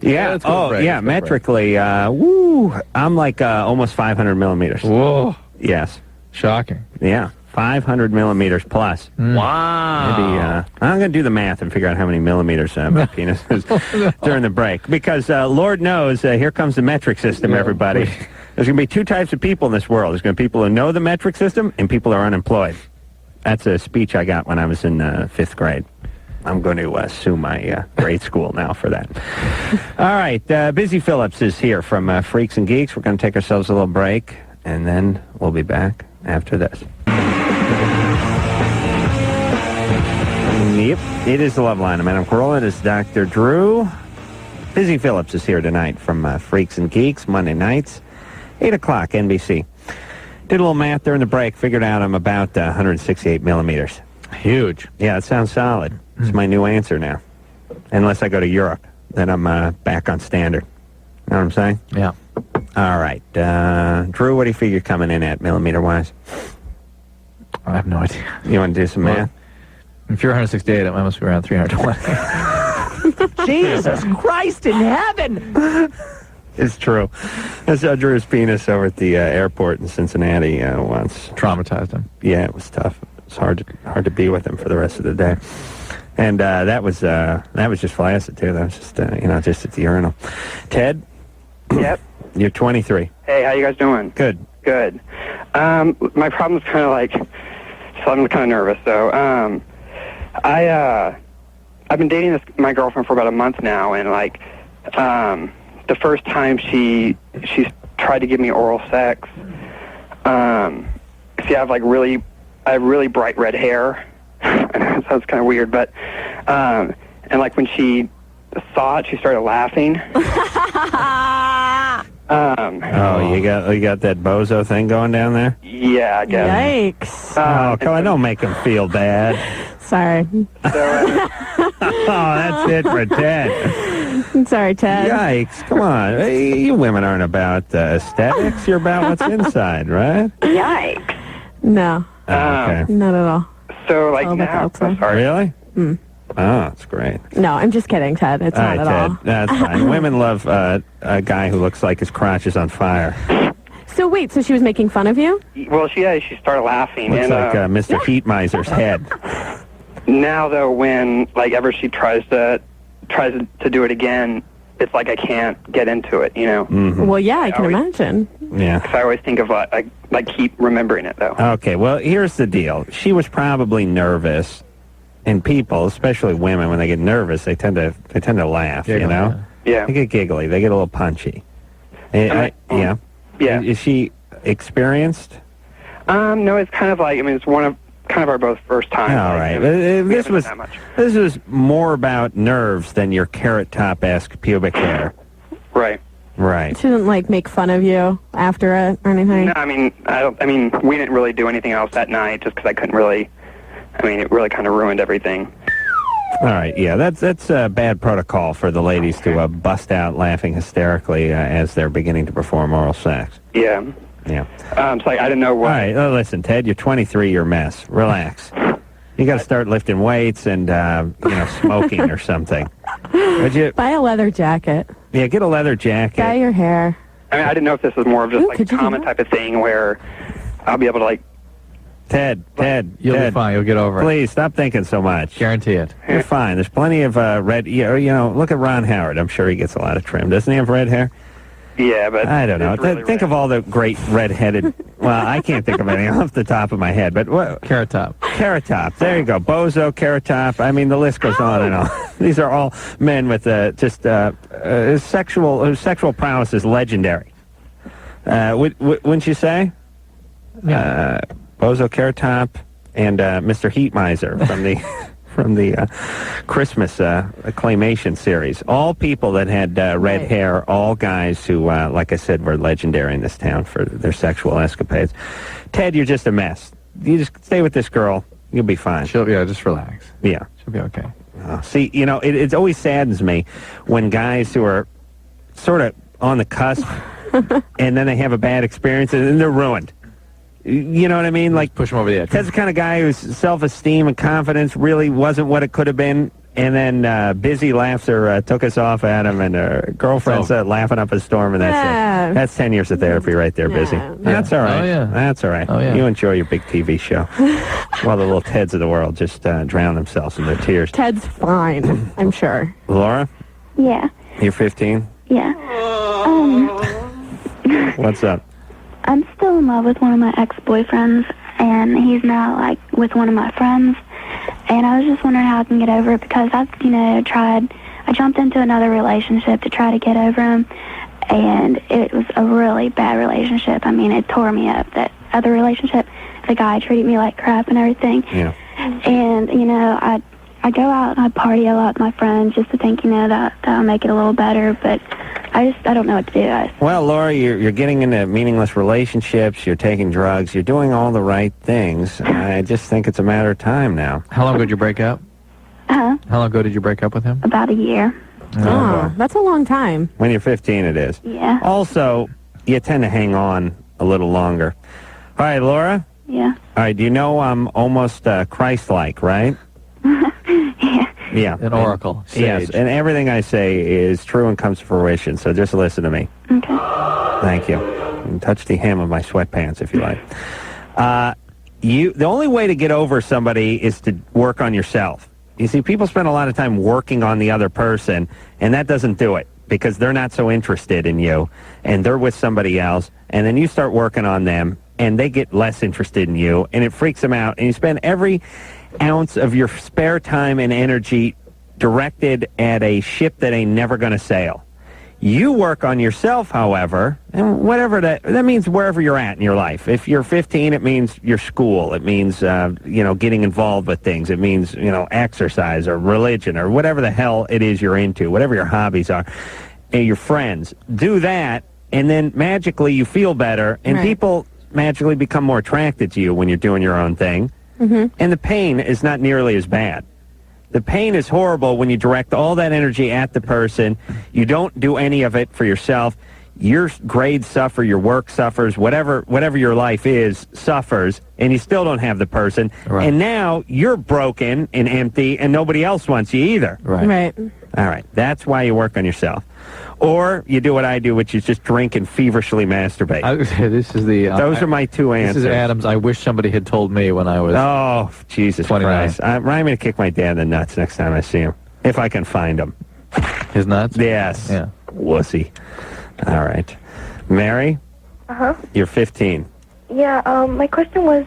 Yeah. let's go break. Let's go Metrically, I'm like almost 500 millimeters. Whoa. Yes. Shocking. Yeah. 500 millimeters plus. Wow. Maybe, I'm going to do the math and figure out how many millimeters my penis is during the break. Because Lord knows, here comes the metric system, everybody. There's going to be two types of people in this world. There's going to be people who know the metric system and people who are unemployed. That's a speech I got when I was in 5th grade. I'm going to sue my grade school now for that. All right. Busy Phillips is here from Freaks and Geeks. We're going to take ourselves a little break, and then we'll be back after this. Yep, it is the Loveline. I'm Adam Carolla. It is Dr. Drew. Busy Phillips is here tonight from Freaks and Geeks, Monday nights, 8 o'clock, NBC. Did a little math during the break, figured out I'm about 168 millimeters. Huge. Yeah, it sounds solid. It's my new answer now. Unless I go to Europe, then I'm back on standard. Know what I'm saying? Yeah. All right. Drew, what do you figure coming in at millimeter-wise? I have no idea. You want to do some math? If you're 168, I must be around 320. Jesus Christ in heaven! It's true. I saw Drew's penis over at the airport in Cincinnati once. Traumatized him. Yeah, it was tough. It's hard to be with him for the rest of the day. And that was just flaccid too. That was just just at the urinal. Ted. Yep. You're 23. Hey, how you guys doing? Good. Good. My problem's kind of like, so I'm kind of nervous. So, I've been dating my girlfriend for about a month now, and like, the first time she tried to give me oral sex. See, I have really bright red hair. I know it sounds kind of weird, but and like when she saw it, she started laughing. You got that bozo thing going down there? Yeah, I guess. Yikes. Come on, don't make him feel bad. Sorry. That's it for Ted. Sorry, Ted. Yikes. Come on. Hey, you women aren't about aesthetics. You're about what's inside, right? Yikes. No. Okay. Not at all. So, like, now... Really? Mm. Oh, that's great. No, I'm just kidding, Ted. It's not at all. Ted, that's fine. Women love a guy who looks like his crotch is on fire. So wait, so she was making fun of you? Well, she started laughing. Looks and, like Mr. Heat Miser's head. Now, though, when like ever she tries to do it again, it's like I can't get into it, Mm-hmm. Well, yeah, I can imagine. Yeah. Because I always think of I keep remembering it though. Okay, well, here's the deal. She was probably nervous, and people, especially women, when they get nervous, they tend to laugh. Yeah. They get giggly. They get a little punchy. Yeah. Yeah. Is she experienced? No, it's kind of like it's one of kind of our both first time. All right. This was more about nerves than your Carrot Top-esque pubic hair. Right. Right. She didn't make fun of you after it or anything. No, we didn't really do anything else that night just because I couldn't really. It really kind of ruined everything. All right, yeah, that's bad protocol for the ladies to bust out laughing hysterically as they're beginning to perform oral sex. Yeah. Yeah. It's like I didn't know what. All right, listen, Ted, you're 23, you're a mess. Relax. You got to start lifting weights and smoking or something. Would you buy a leather jacket? Yeah, get a leather jacket. Dye your hair. I didn't know if this was more of just a common type of thing where I'll be able to Ted, you'll be fine. You'll get over it. Please stop thinking so much. Guarantee it. You're fine. There's plenty of red. Look at Ron Howard. I'm sure he gets a lot of trim. Doesn't he have red hair? Yeah, but I don't know. Really think of all the great red-headed. Well, I can't think of any off the top of my head. But what? Carrot Top. Carrot Top. There you go. Bozo, Carrot Top. The list goes on and on. These are all men with sexual prowess is legendary. Wouldn't you say? Yeah. Bozo, Carrot Top, and Mr. Heat Miser from the Christmas claymation series. All people that had red hair, all guys who, like I said, were legendary in this town for their sexual escapades. Ted, you're just a mess. You just stay with this girl. You'll be fine. Just relax. Yeah. She'll be okay. See, it always saddens me when guys who are sort of on the cusp and then they have a bad experience and then they're ruined. You know what I mean? Like, push him over the edge. Ted's the kind of guy whose self-esteem and confidence really wasn't what it could have been. And then Busy Laughter took us off at him, and her girlfriend's laughing up a storm, and that's 10 years of therapy right there, Busy. That's all right. Oh, yeah. That's all right. Oh, yeah. You enjoy your big TV show. While the little Teds of the world just drown themselves in their tears. Ted's fine, I'm sure. Laura, Yeah. you're 15? Yeah. What's up? I'm still in love with one of my ex-boyfriends, and he's now, like, with one of my friends. And I was just wondering how I can get over it, because I jumped into another relationship to try to get over him, and it was a really bad relationship. I mean, it tore me up. That other relationship, the guy treated me like crap and everything. Yeah. And, I go out and I party a lot with my friends just to think, that'll make it a little better, but I don't know what to do. Well, Laura, you're getting into meaningless relationships, you're taking drugs, you're doing all the right things. I just think it's a matter of time now. How long ago did you break up? Huh? How long ago did you break up with him? About a year. Oh, that's a long time. When you're 15, it is. Yeah. Also, you tend to hang on a little longer. All right, Laura? Yeah. All right, you know I'm almost Christ-like, right? Yeah. An oracle. Sage. Yes, and everything I say is true and comes to fruition, so just listen to me. Okay. Thank you. You can touch the hem of my sweatpants if you like. The only way to get over somebody is to work on yourself. You see, people spend a lot of time working on the other person, and that doesn't do it, because they're not so interested in you, and they're with somebody else, and then you start working on them, and they get less interested in you, and it freaks them out, and you spend every ounce of your spare time and energy directed at a ship that ain't never going to sail. You work on yourself, however, and whatever that means, wherever you're at in your life. If you're 15, it means your school. It means, getting involved with things. It means, exercise or religion or whatever the hell it is you're into, whatever your hobbies are, and your friends. Do that, and then magically you feel better, and people magically become more attracted to you when you're doing your own thing. Mm-hmm. And the pain is not nearly as bad. The pain is horrible when you direct all that energy at the person. You don't do any of it for yourself. Your grades suffer, your work suffers, whatever your life is suffers, and you still don't have the person. Right. And now you're broken and empty, and nobody else wants you either. Right. All right. That's why you work on yourself. Or you do what I do, which is just drink and feverishly masturbate. Those are my two answers. This is Adams. I wish somebody had told me when I was Oh, Jesus 29. Christ. Remind me to kick my dad in the nuts next time I see him. If I can find him. His nuts? Yes. Yeah. Wussy. All right. Mary? Uh-huh. You're 15. Yeah, my question was,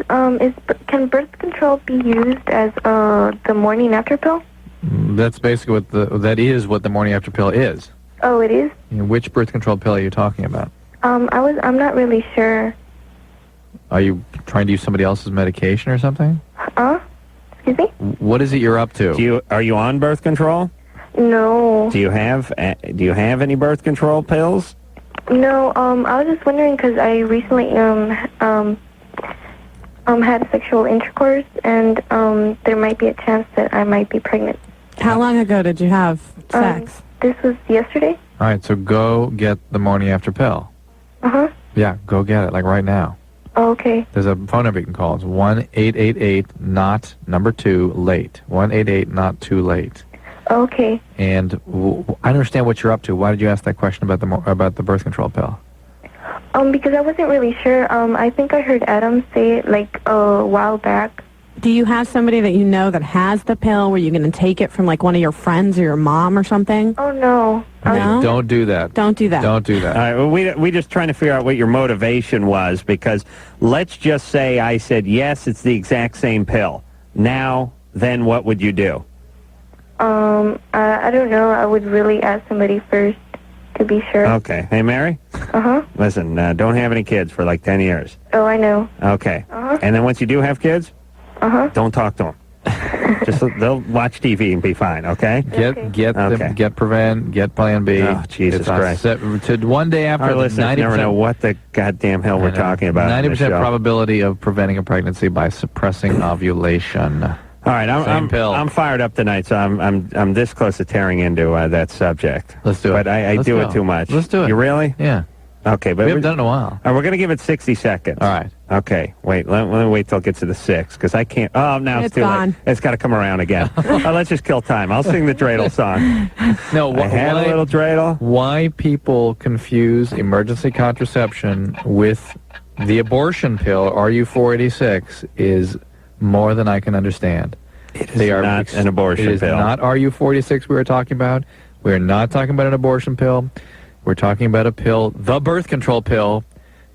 can birth control be used as the morning after pill? That's basically what is what the morning after pill is. Oh, it is? Which birth control pill are you talking about? I'm not really sure. Are you trying to use somebody else's medication or something? Excuse me? What is it you're up to? Are you on birth control? No. Do you have any birth control pills? No, I was just wondering because I recently had sexual intercourse, and there might be a chance that I might be pregnant. How long ago did you have sex? This was yesterday. All right, so go get the morning after pill. Uh-huh. Yeah, go get it, like right now. Oh, okay. There's a phone number you can call. It's 1-888-NOT-2-LATE. 1-888-NOT-2-LATE. Okay. And I understand what you're up to. Why did you ask that question about the birth control pill? Because I wasn't really sure. I think I heard Adam say it like a while back. Do you have somebody that you know that has the pill? Were you going to take it from like one of your friends or your mom or something? Oh, no. No? Don't do that. Don't do that. Don't do that. All right, well, we just trying to figure out what your motivation was, because let's just say I said, yes, it's the exact same pill. Now, then what would you do? I don't know. I would really ask somebody first to be sure. Okay. Hey, Mary? Uh-huh. Listen, don't have any kids for like 10 years. Oh, I know. Okay. Uh-huh. And then once you do have kids, don't talk to them. Just they'll watch TV and be fine, okay? Get Plan B. Oh, Jesus Christ. To one day after, our listeners never know what the goddamn hell we're talking about. 90% probability of preventing a pregnancy by suppressing ovulation. All right, I'm fired up tonight, so I'm this close to tearing into that subject. Let's do it. But I do it too much. Let's do it. You really? Yeah. Okay, but we haven't done it in a while. All right, we're going to give it 60 seconds. All right. Okay, wait. Let me wait till it gets to the 6, because I can't. Oh, now it's too gone. late. It's got to come around again. Let's just kill time. I'll sing the dreidel song. No, I had a little dreidel. Why people confuse emergency contraception with the abortion pill, RU486, is more than I can understand. It is not an abortion pill. It is not RU486 we were talking about. We're not talking about an abortion pill. We're talking about a pill, the birth control pill,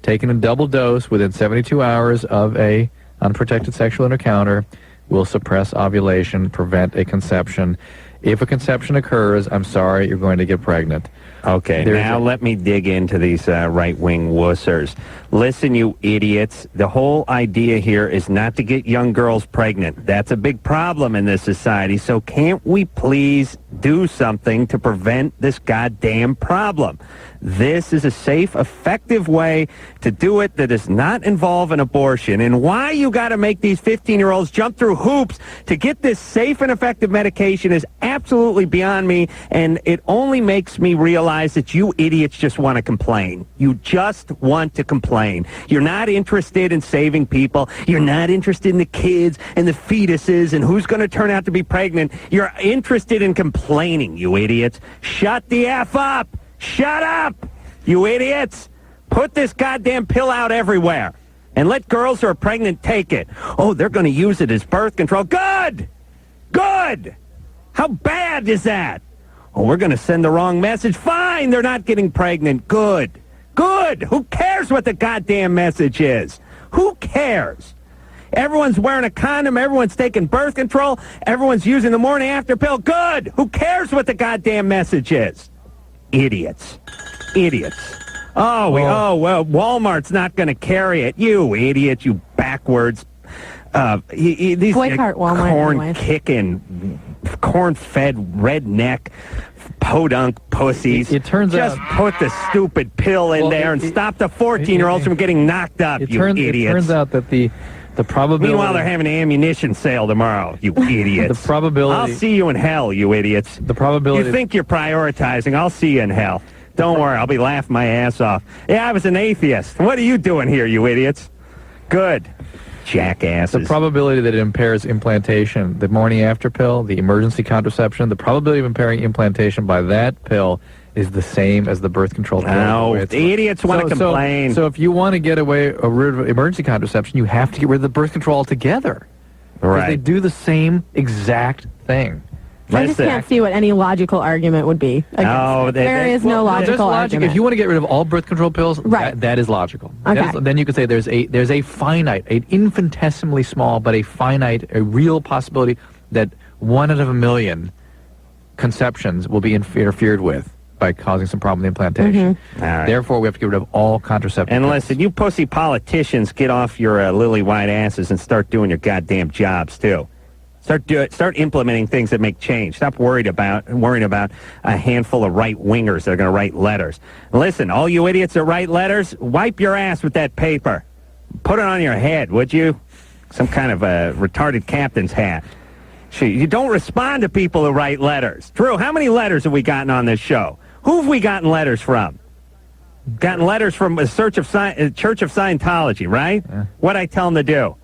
taken in double dose within 72 hours of a unprotected sexual encounter, will suppress ovulation, prevent a conception. If a conception occurs, I'm sorry, you're going to get pregnant. Okay, now let me dig into these right-wing wussers. Listen, you idiots, the whole idea here is not to get young girls pregnant. That's a big problem in this society, so can't we please do something to prevent this goddamn problem? This is a safe, effective way to do it that does not involve an abortion. And why you got to make these 15-year-olds jump through hoops to get this safe and effective medication is absolutely beyond me, and it only makes me realize that you idiots just want to complain. You just want to complain. You're not interested in saving people. You're not interested in the kids and the fetuses and who's going to turn out to be pregnant. You're interested in complaining, you idiots. Shut the F up. Shut up, you idiots. Put this goddamn pill out everywhere and let girls who are pregnant take it. Oh, they're going to use it as birth control. Good. Good. How bad is that? Oh, we're going to send the wrong message. Fine, they're not getting pregnant. Good. Good. Who cares what the goddamn message is? Who cares? Everyone's wearing a condom. Everyone's taking birth control. Everyone's using the morning after pill. Good. Who cares what the goddamn message is? Idiots. Idiots. Oh, well, Walmart's not going to carry it. You idiot, you backwards. These corn-kicking, corn-fed, redneck, podunk pussies. It turns out... Just put the stupid pill in there and stop the 14-year-olds from getting knocked up, you idiots. It turns out that the probability... Meanwhile, they're having an ammunition sale tomorrow, you idiots. The probability... I'll see you in hell, you idiots. The probability... You think you're prioritizing. I'll see you in hell. Don't worry, I'll be laughing my ass off. Yeah, I was an atheist. What are you doing here, you idiots? Good. Jackasses. The probability that it impairs implantation, the morning after pill, the emergency contraception, the probability of impairing implantation by that pill is the same as the birth control pill. No, the idiots want to complain. So if you want to get rid of emergency contraception, you have to get rid of the birth control altogether. Because they do the same exact thing. I just can't see what any logical argument would be. There is no logical argument. If you want to get rid of all birth control pills, that is logical. Okay. Then you could say there's a finite, an infinitesimally small, but a real possibility that 1 out of a million conceptions will be interfered with by causing some problem with the implantation. All right. Therefore, we have to get rid of all contraceptive pills. Listen, you pussy politicians, get off your lily white asses and start doing your goddamn jobs too. Start implementing things that make change. Stop worrying about a handful of right-wingers that are going to write letters. Listen, all you idiots that write letters, wipe your ass with that paper. Put it on your head, would you? Some kind of a retarded captain's hat. You don't respond to people who write letters. Drew, how many letters have we gotten on this show? Who have we gotten letters from? Gotten letters from the Church of Scientology, right? Yeah. What'd I tell them to do?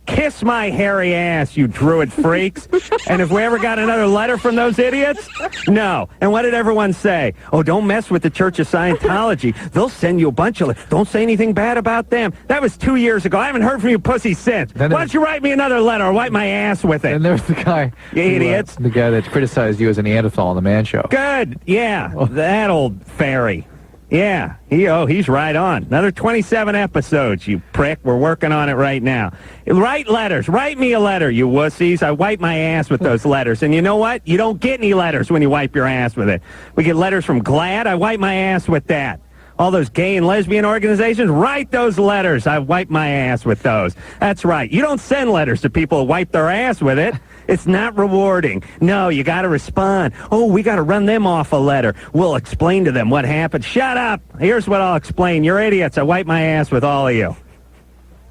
Kiss my hairy ass, you druid freaks. And if we ever got another letter from those idiots? No. And what did everyone say? Oh, don't mess with the Church of Scientology. They'll send you a bunch of letters. Don't say anything bad about them. That was 2 years ago. I haven't heard from you pussies since. Why don't you write me another letter or wipe my ass with it? And there's the guy. You idiots. The guy that criticized you as a Neanderthal on the Man Show. Good. Yeah. That old fairy. Yeah, he's right on. Another 27 episodes, you prick. We're working on it right now. Write letters. Write me a letter, you wussies. I wipe my ass with those letters. And you know what? You don't get any letters when you wipe your ass with it. We get letters from GLAAD. I wipe my ass with that. All those gay and lesbian organizations, write those letters. I wipe my ass with those. That's right. You don't send letters to people who wipe their ass with it. It's not rewarding. No, you got to respond. Oh, we got to run them off a letter. We'll explain to them what happened. Shut up. Here's what I'll explain. You're idiots. I wipe my ass with all of you.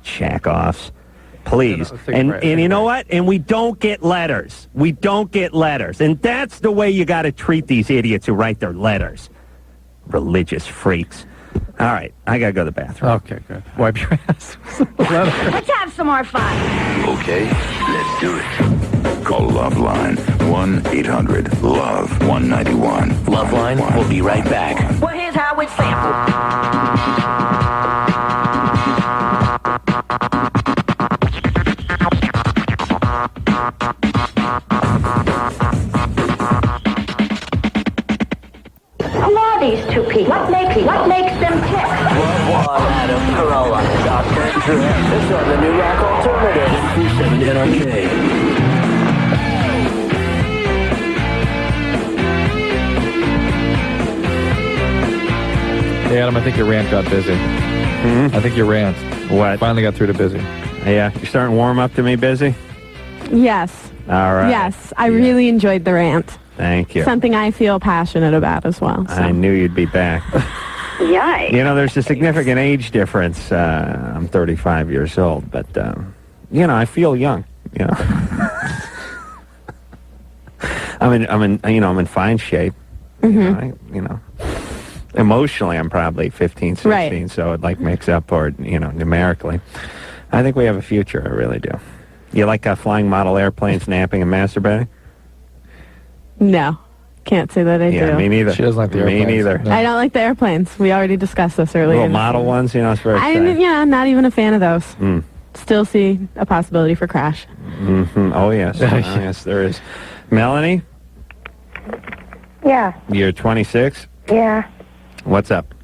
Shack-offs. Please. And you know what? And we don't get letters. We don't get letters. And that's the way you got to treat these idiots who write their letters. Religious freaks. All right, I gotta go to the bathroom. Okay, good. Wipe your ass. Let's have some more fun. Okay, let's do it. Call Loveline 1-800-LOVE-191. Loveline will be right back. Well, here's how it's sampled. Who are these two people? What makes them tick? Loveline, Adam Carolla, Dr. Drew. This on the new rock alternative. 37 NRK. Hey, Adam, I think your rant got busy. I think your rant finally got through to busy. Yeah, you're starting to warm up to me, busy? Yes. All right. Yes, I really enjoyed the rant. Thank you. Something I feel passionate about as well. So. I knew you'd be back. Yikes. You know, there's a significant age difference. I'm 35 years old, but, you know, I feel young, you know. I'm in fine shape. Mm-hmm. You know, emotionally, I'm probably 15, 16, right. so it, like, makes up for it, you know, numerically. I think we have a future, I really do. You like flying model airplanes, napping, and masturbating? No. Can't say that I do. Yeah, me neither. She doesn't like the airplanes. Me neither. I don't like the airplanes. We already discussed this earlier. Little model ones, you know, it's very exciting. I'm not even a fan of those. Mm. Still see a possibility for crash. Mm-hmm. Oh, yes. Oh, yes, there is. Melanie, Yeah. you're 26. Yeah. What's up?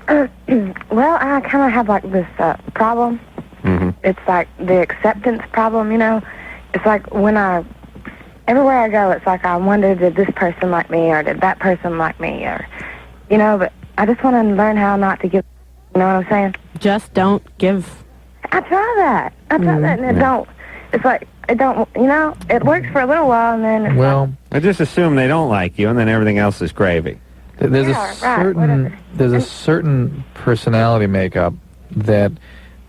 Well, I kind of have like this problem. Mm-hmm. It's like the acceptance problem, you know. It's like everywhere I go, it's like I wonder, did this person like me, or did that person like me, or, you know, but I just want to learn how not to give, you know what I'm saying? Just don't give. I try that, and it don't, it's like, it don't, you know, it works for a little while, and then it's I just assume they don't like you, and then everything else is gravy. There's a certain personality makeup that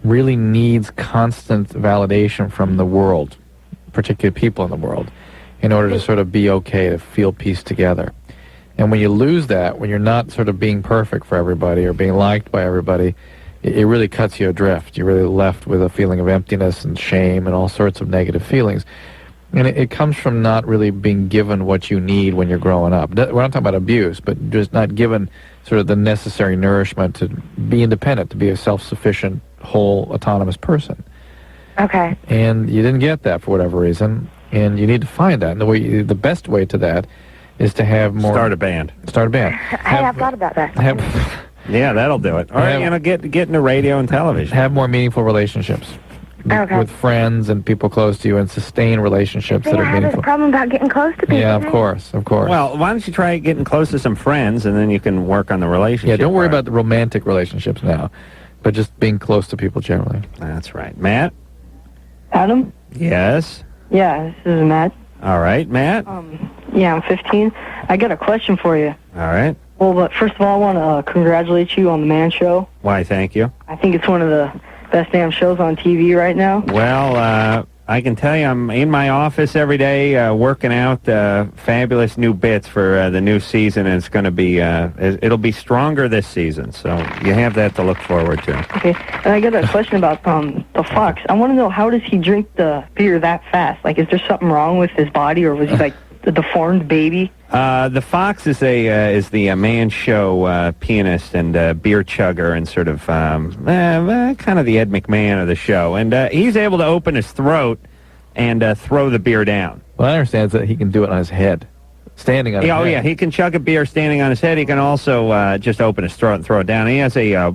really needs constant validation from the world, particularly people in the world, in order to sort of be okay, to feel peace together. And when you lose that, when you're not sort of being perfect for everybody or being liked by everybody, it really cuts you adrift. You're really left with a feeling of emptiness and shame and all sorts of negative feelings. And it comes from not really being given what you need when you're growing up. We're not talking about abuse, but just not given sort of the necessary nourishment to be independent, to be a self-sufficient, whole, autonomous person. Okay. And you didn't get that for whatever reason, and you need to find that. And the best way to that is to have more... Start a band. Start a band. Hey, I've thought about that. Yeah, that'll do it. All right, you know, get into radio and television. Have more meaningful relationships. With friends and people close to you, and sustain relationships that are I have meaningful. this problem about getting close to people. Yeah, of course. Well, why don't you try getting close to some friends, and then you can work on the relationship. Yeah, don't worry about the romantic relationships now, but just being close to people generally. That's right. Matt? Adam? Yes? Yeah, this is Matt. All right, Matt? Yeah, I'm 15. I got a question for you. All right. Well, but first of all, I want to congratulate you on the Man Show. Why, thank you. I think it's one of the best damn shows on TV right now. Well, I can tell you I'm in my office every day working out fabulous new bits for the new season, and it's going to be, it'll be stronger this season, so you have that to look forward to. Okay, and I got a question about the fox. I want to know, how does he drink the beer that fast? Like, is there something wrong with his body, or was he like a deformed baby? The Fox is the Man Show pianist and beer chugger and sort of kind of the Ed McMahon of the show. And he's able to open his throat and throw the beer down. Well, I understand that he can do it on his head, standing on his head. Oh, yeah, he can chug a beer standing on his head. He can also just open his throat and throw it down. He has a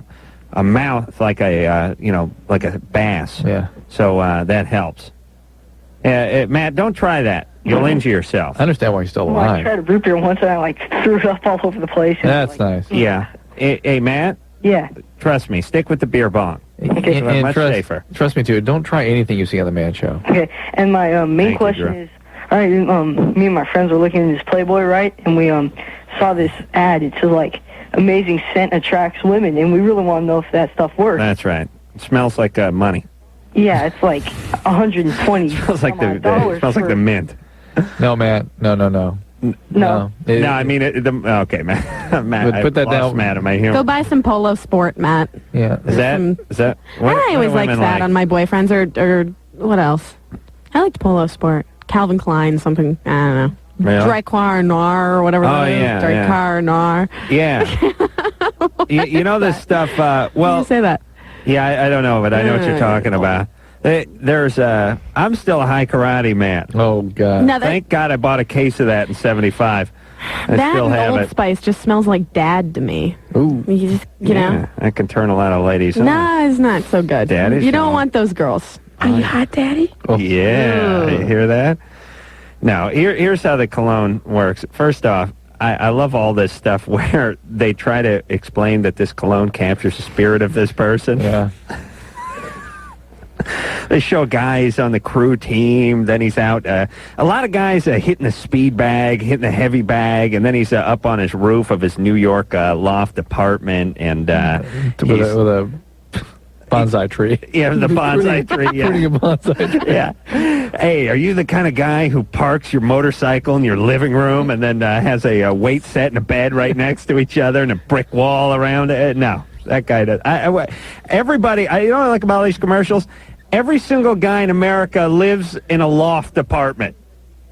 mouth like like a bass. Yeah. So that helps. Matt, don't try that. You'll injure yourself. I understand why you're still Well, alive. I tried a root beer once, and I threw it up all over the place. And That's nice. Yeah. Hey, Matt? Yeah. Trust me, stick with the beer bong. Okay. And much safer. Trust me, too. Don't try anything you see on the Man Show. Okay, and my main question is, all right, me and my friends were looking at this Playboy, right? And we saw this ad. It says, like, amazing scent attracts women, and we really want to know if that stuff works. That's right. It smells like money. Yeah, it's like 120. It smells like the mint. No, Matt. No. No. I mean, okay, Matt. Matt, Put that I lost down. Matt in my humor. Go buy some Polo Sport, Matt. Yeah. Is that? What, I always like liked that on my boyfriends, or what else? I liked Polo Sport. Calvin Klein, something, I don't know. Really? Dracar Noir or whatever that is. yeah. Dracar Noir. Yeah. you know this stuff, well... Did you say that? Yeah, I don't know, but I know what you're talking about. I'm still a high karate man. Oh, God. No, Thank God I bought a case of that in 75. I that still and have Old it. Spice just smells like dad to me. Ooh. You know? I can turn a lot of ladies on. Nah, it's not so good. Daddy's you don't showing. want those girls. Are you hot, daddy? Yeah, you hear that? Now, here's how the cologne works. First off, I love all this stuff where they try to explain that this cologne captures the spirit of this person. Yeah. They show guys on the crew team, then he's out. A lot of guys hitting the speed bag, hitting the heavy bag, and then he's up on his roof of his New York loft apartment, and with a bonsai tree. Yeah, the bonsai tree. Yeah. Pruning a bonsai tree. Yeah. Hey, are you the kind of guy who parks your motorcycle in your living room and then has a weight set and a bed right next to each other and a brick wall around it? No, that guy does. Everybody, you know what I like about all these commercials? Every single guy in America lives in a loft apartment.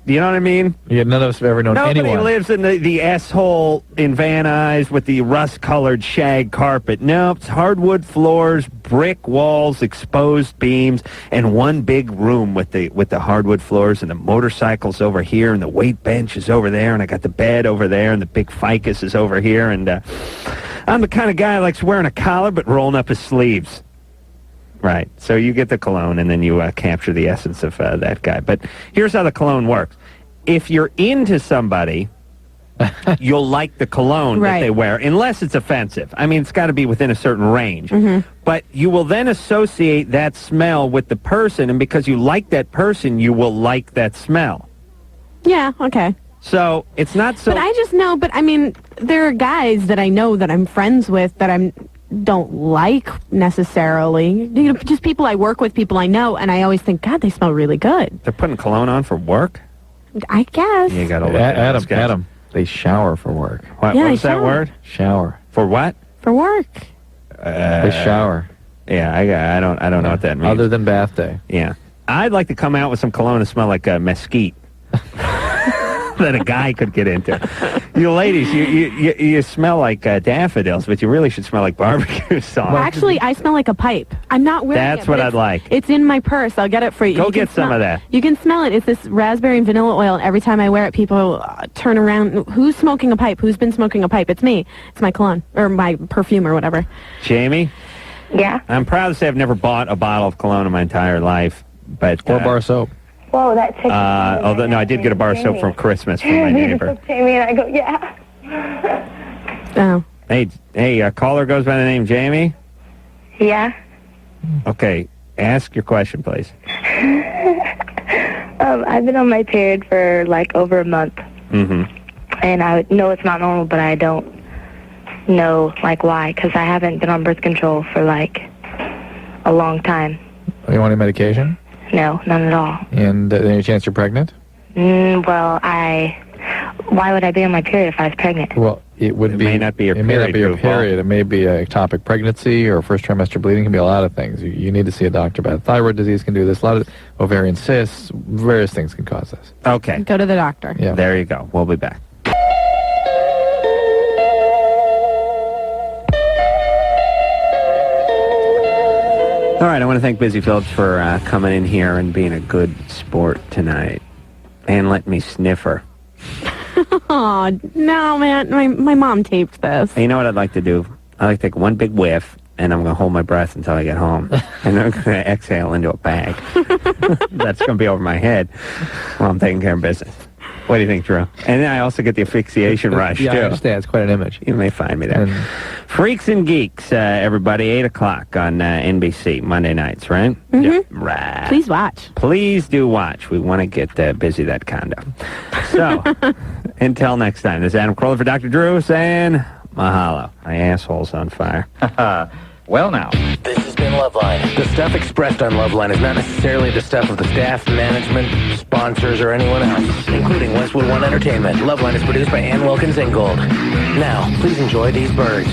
You know what I mean? Yeah, none of us have ever known Nobody anyone. lives in the S-hole in Van Nuys with the rust-colored shag carpet. No, it's hardwood floors, brick walls, exposed beams, and one big room with the hardwood floors, and the motorcycle's over here, and the weight bench is over there, and I got the bed over there, and the big ficus is over here, and I'm the kind of guy who likes wearing a collar but rolling up his sleeves. Right. So you get the cologne, and then you capture the essence of that guy. But here's how the cologne works. If you're into somebody, you'll like the cologne that they wear, unless it's offensive. I mean, it's got to be within a certain range. Mm-hmm. But you will then associate that smell with the person, and because you like that person, you will like that smell. Yeah, okay. So it's not so... But I just know, I mean, there are guys that I know that I'm friends with that I don't like necessarily. You know, just people I work with, people I know, and I always think, God, they smell really good. They're putting cologne on for work? I guess. You got to look at those guys. Adam, they shower for work. What was that word? Shower. For what? For work. They shower. Yeah, I don't know what that means. Other than bath day. Yeah. I'd like to come out with some cologne and smell like mesquite. That a guy could get into. You ladies, you smell like daffodils, but you really should smell like barbecue sauce. Well, actually, I smell like a pipe. I'm not wearing it. That's what I'd like. It's in my purse. I'll get it for you. Go get some of that. You can smell it. It's this raspberry and vanilla oil, and every time I wear it, people turn around. Who's smoking a pipe? Who's been smoking a pipe? It's me. It's my cologne, or my perfume, or whatever. Jamie? Yeah? I'm proud to say I've never bought a bottle of cologne in my entire life. But, or bar soap. Whoa, that takes... although, no, I did get a bar of soap from Christmas from my neighbor. Jamie, and I go, yeah. Oh. Hey, a caller goes by the name Jamie? Yeah? Okay, ask your question, please. I've been on my period for, like, over a month. Mm-hmm. And I know it's not normal, but I don't know, like, why. Because I haven't been on birth control for, like, a long time. You want any medication? No, none at all. And any chance you're pregnant? Well, why would I be on my period if I was pregnant? Well, it may not be your period. It may not be your period. It may be a ectopic pregnancy or first trimester bleeding. It can be a lot of things. You need to see a doctor about it. Thyroid disease can do this. A lot of ovarian cysts, various things can cause this. Okay. Go to the doctor. Yeah. There you go. We'll be back. All right, I want to thank Busy Phillips for coming in here and being a good sport tonight. And letting me sniff her. Oh, no, man. My mom taped this. Hey, you know what I'd like to do? I'd like to take one big whiff, and I'm going to hold my breath until I get home. And then I'm going to exhale into a bag. That's going to be over my head while I'm taking care of business. What do you think, Drew? And then I also get the asphyxiation rush, yeah, too. I understand. It's quite an image. You may find me there. Freaks and Geeks, everybody, 8 o'clock on NBC, Monday nights, right? Mm-hmm. Yeah, right. Please watch. Please do watch. We want to get busy that condo. So, until next time, this is Adam Carolla for Dr. Drew saying mahalo. My asshole's on fire. Well, now. This has been Loveline. The stuff expressed on Loveline is not necessarily the stuff of the staff, management, sponsors, or anyone else, including Westwood One Entertainment. Loveline is produced by Ann Wilkins Ingold. Now, please enjoy these birds.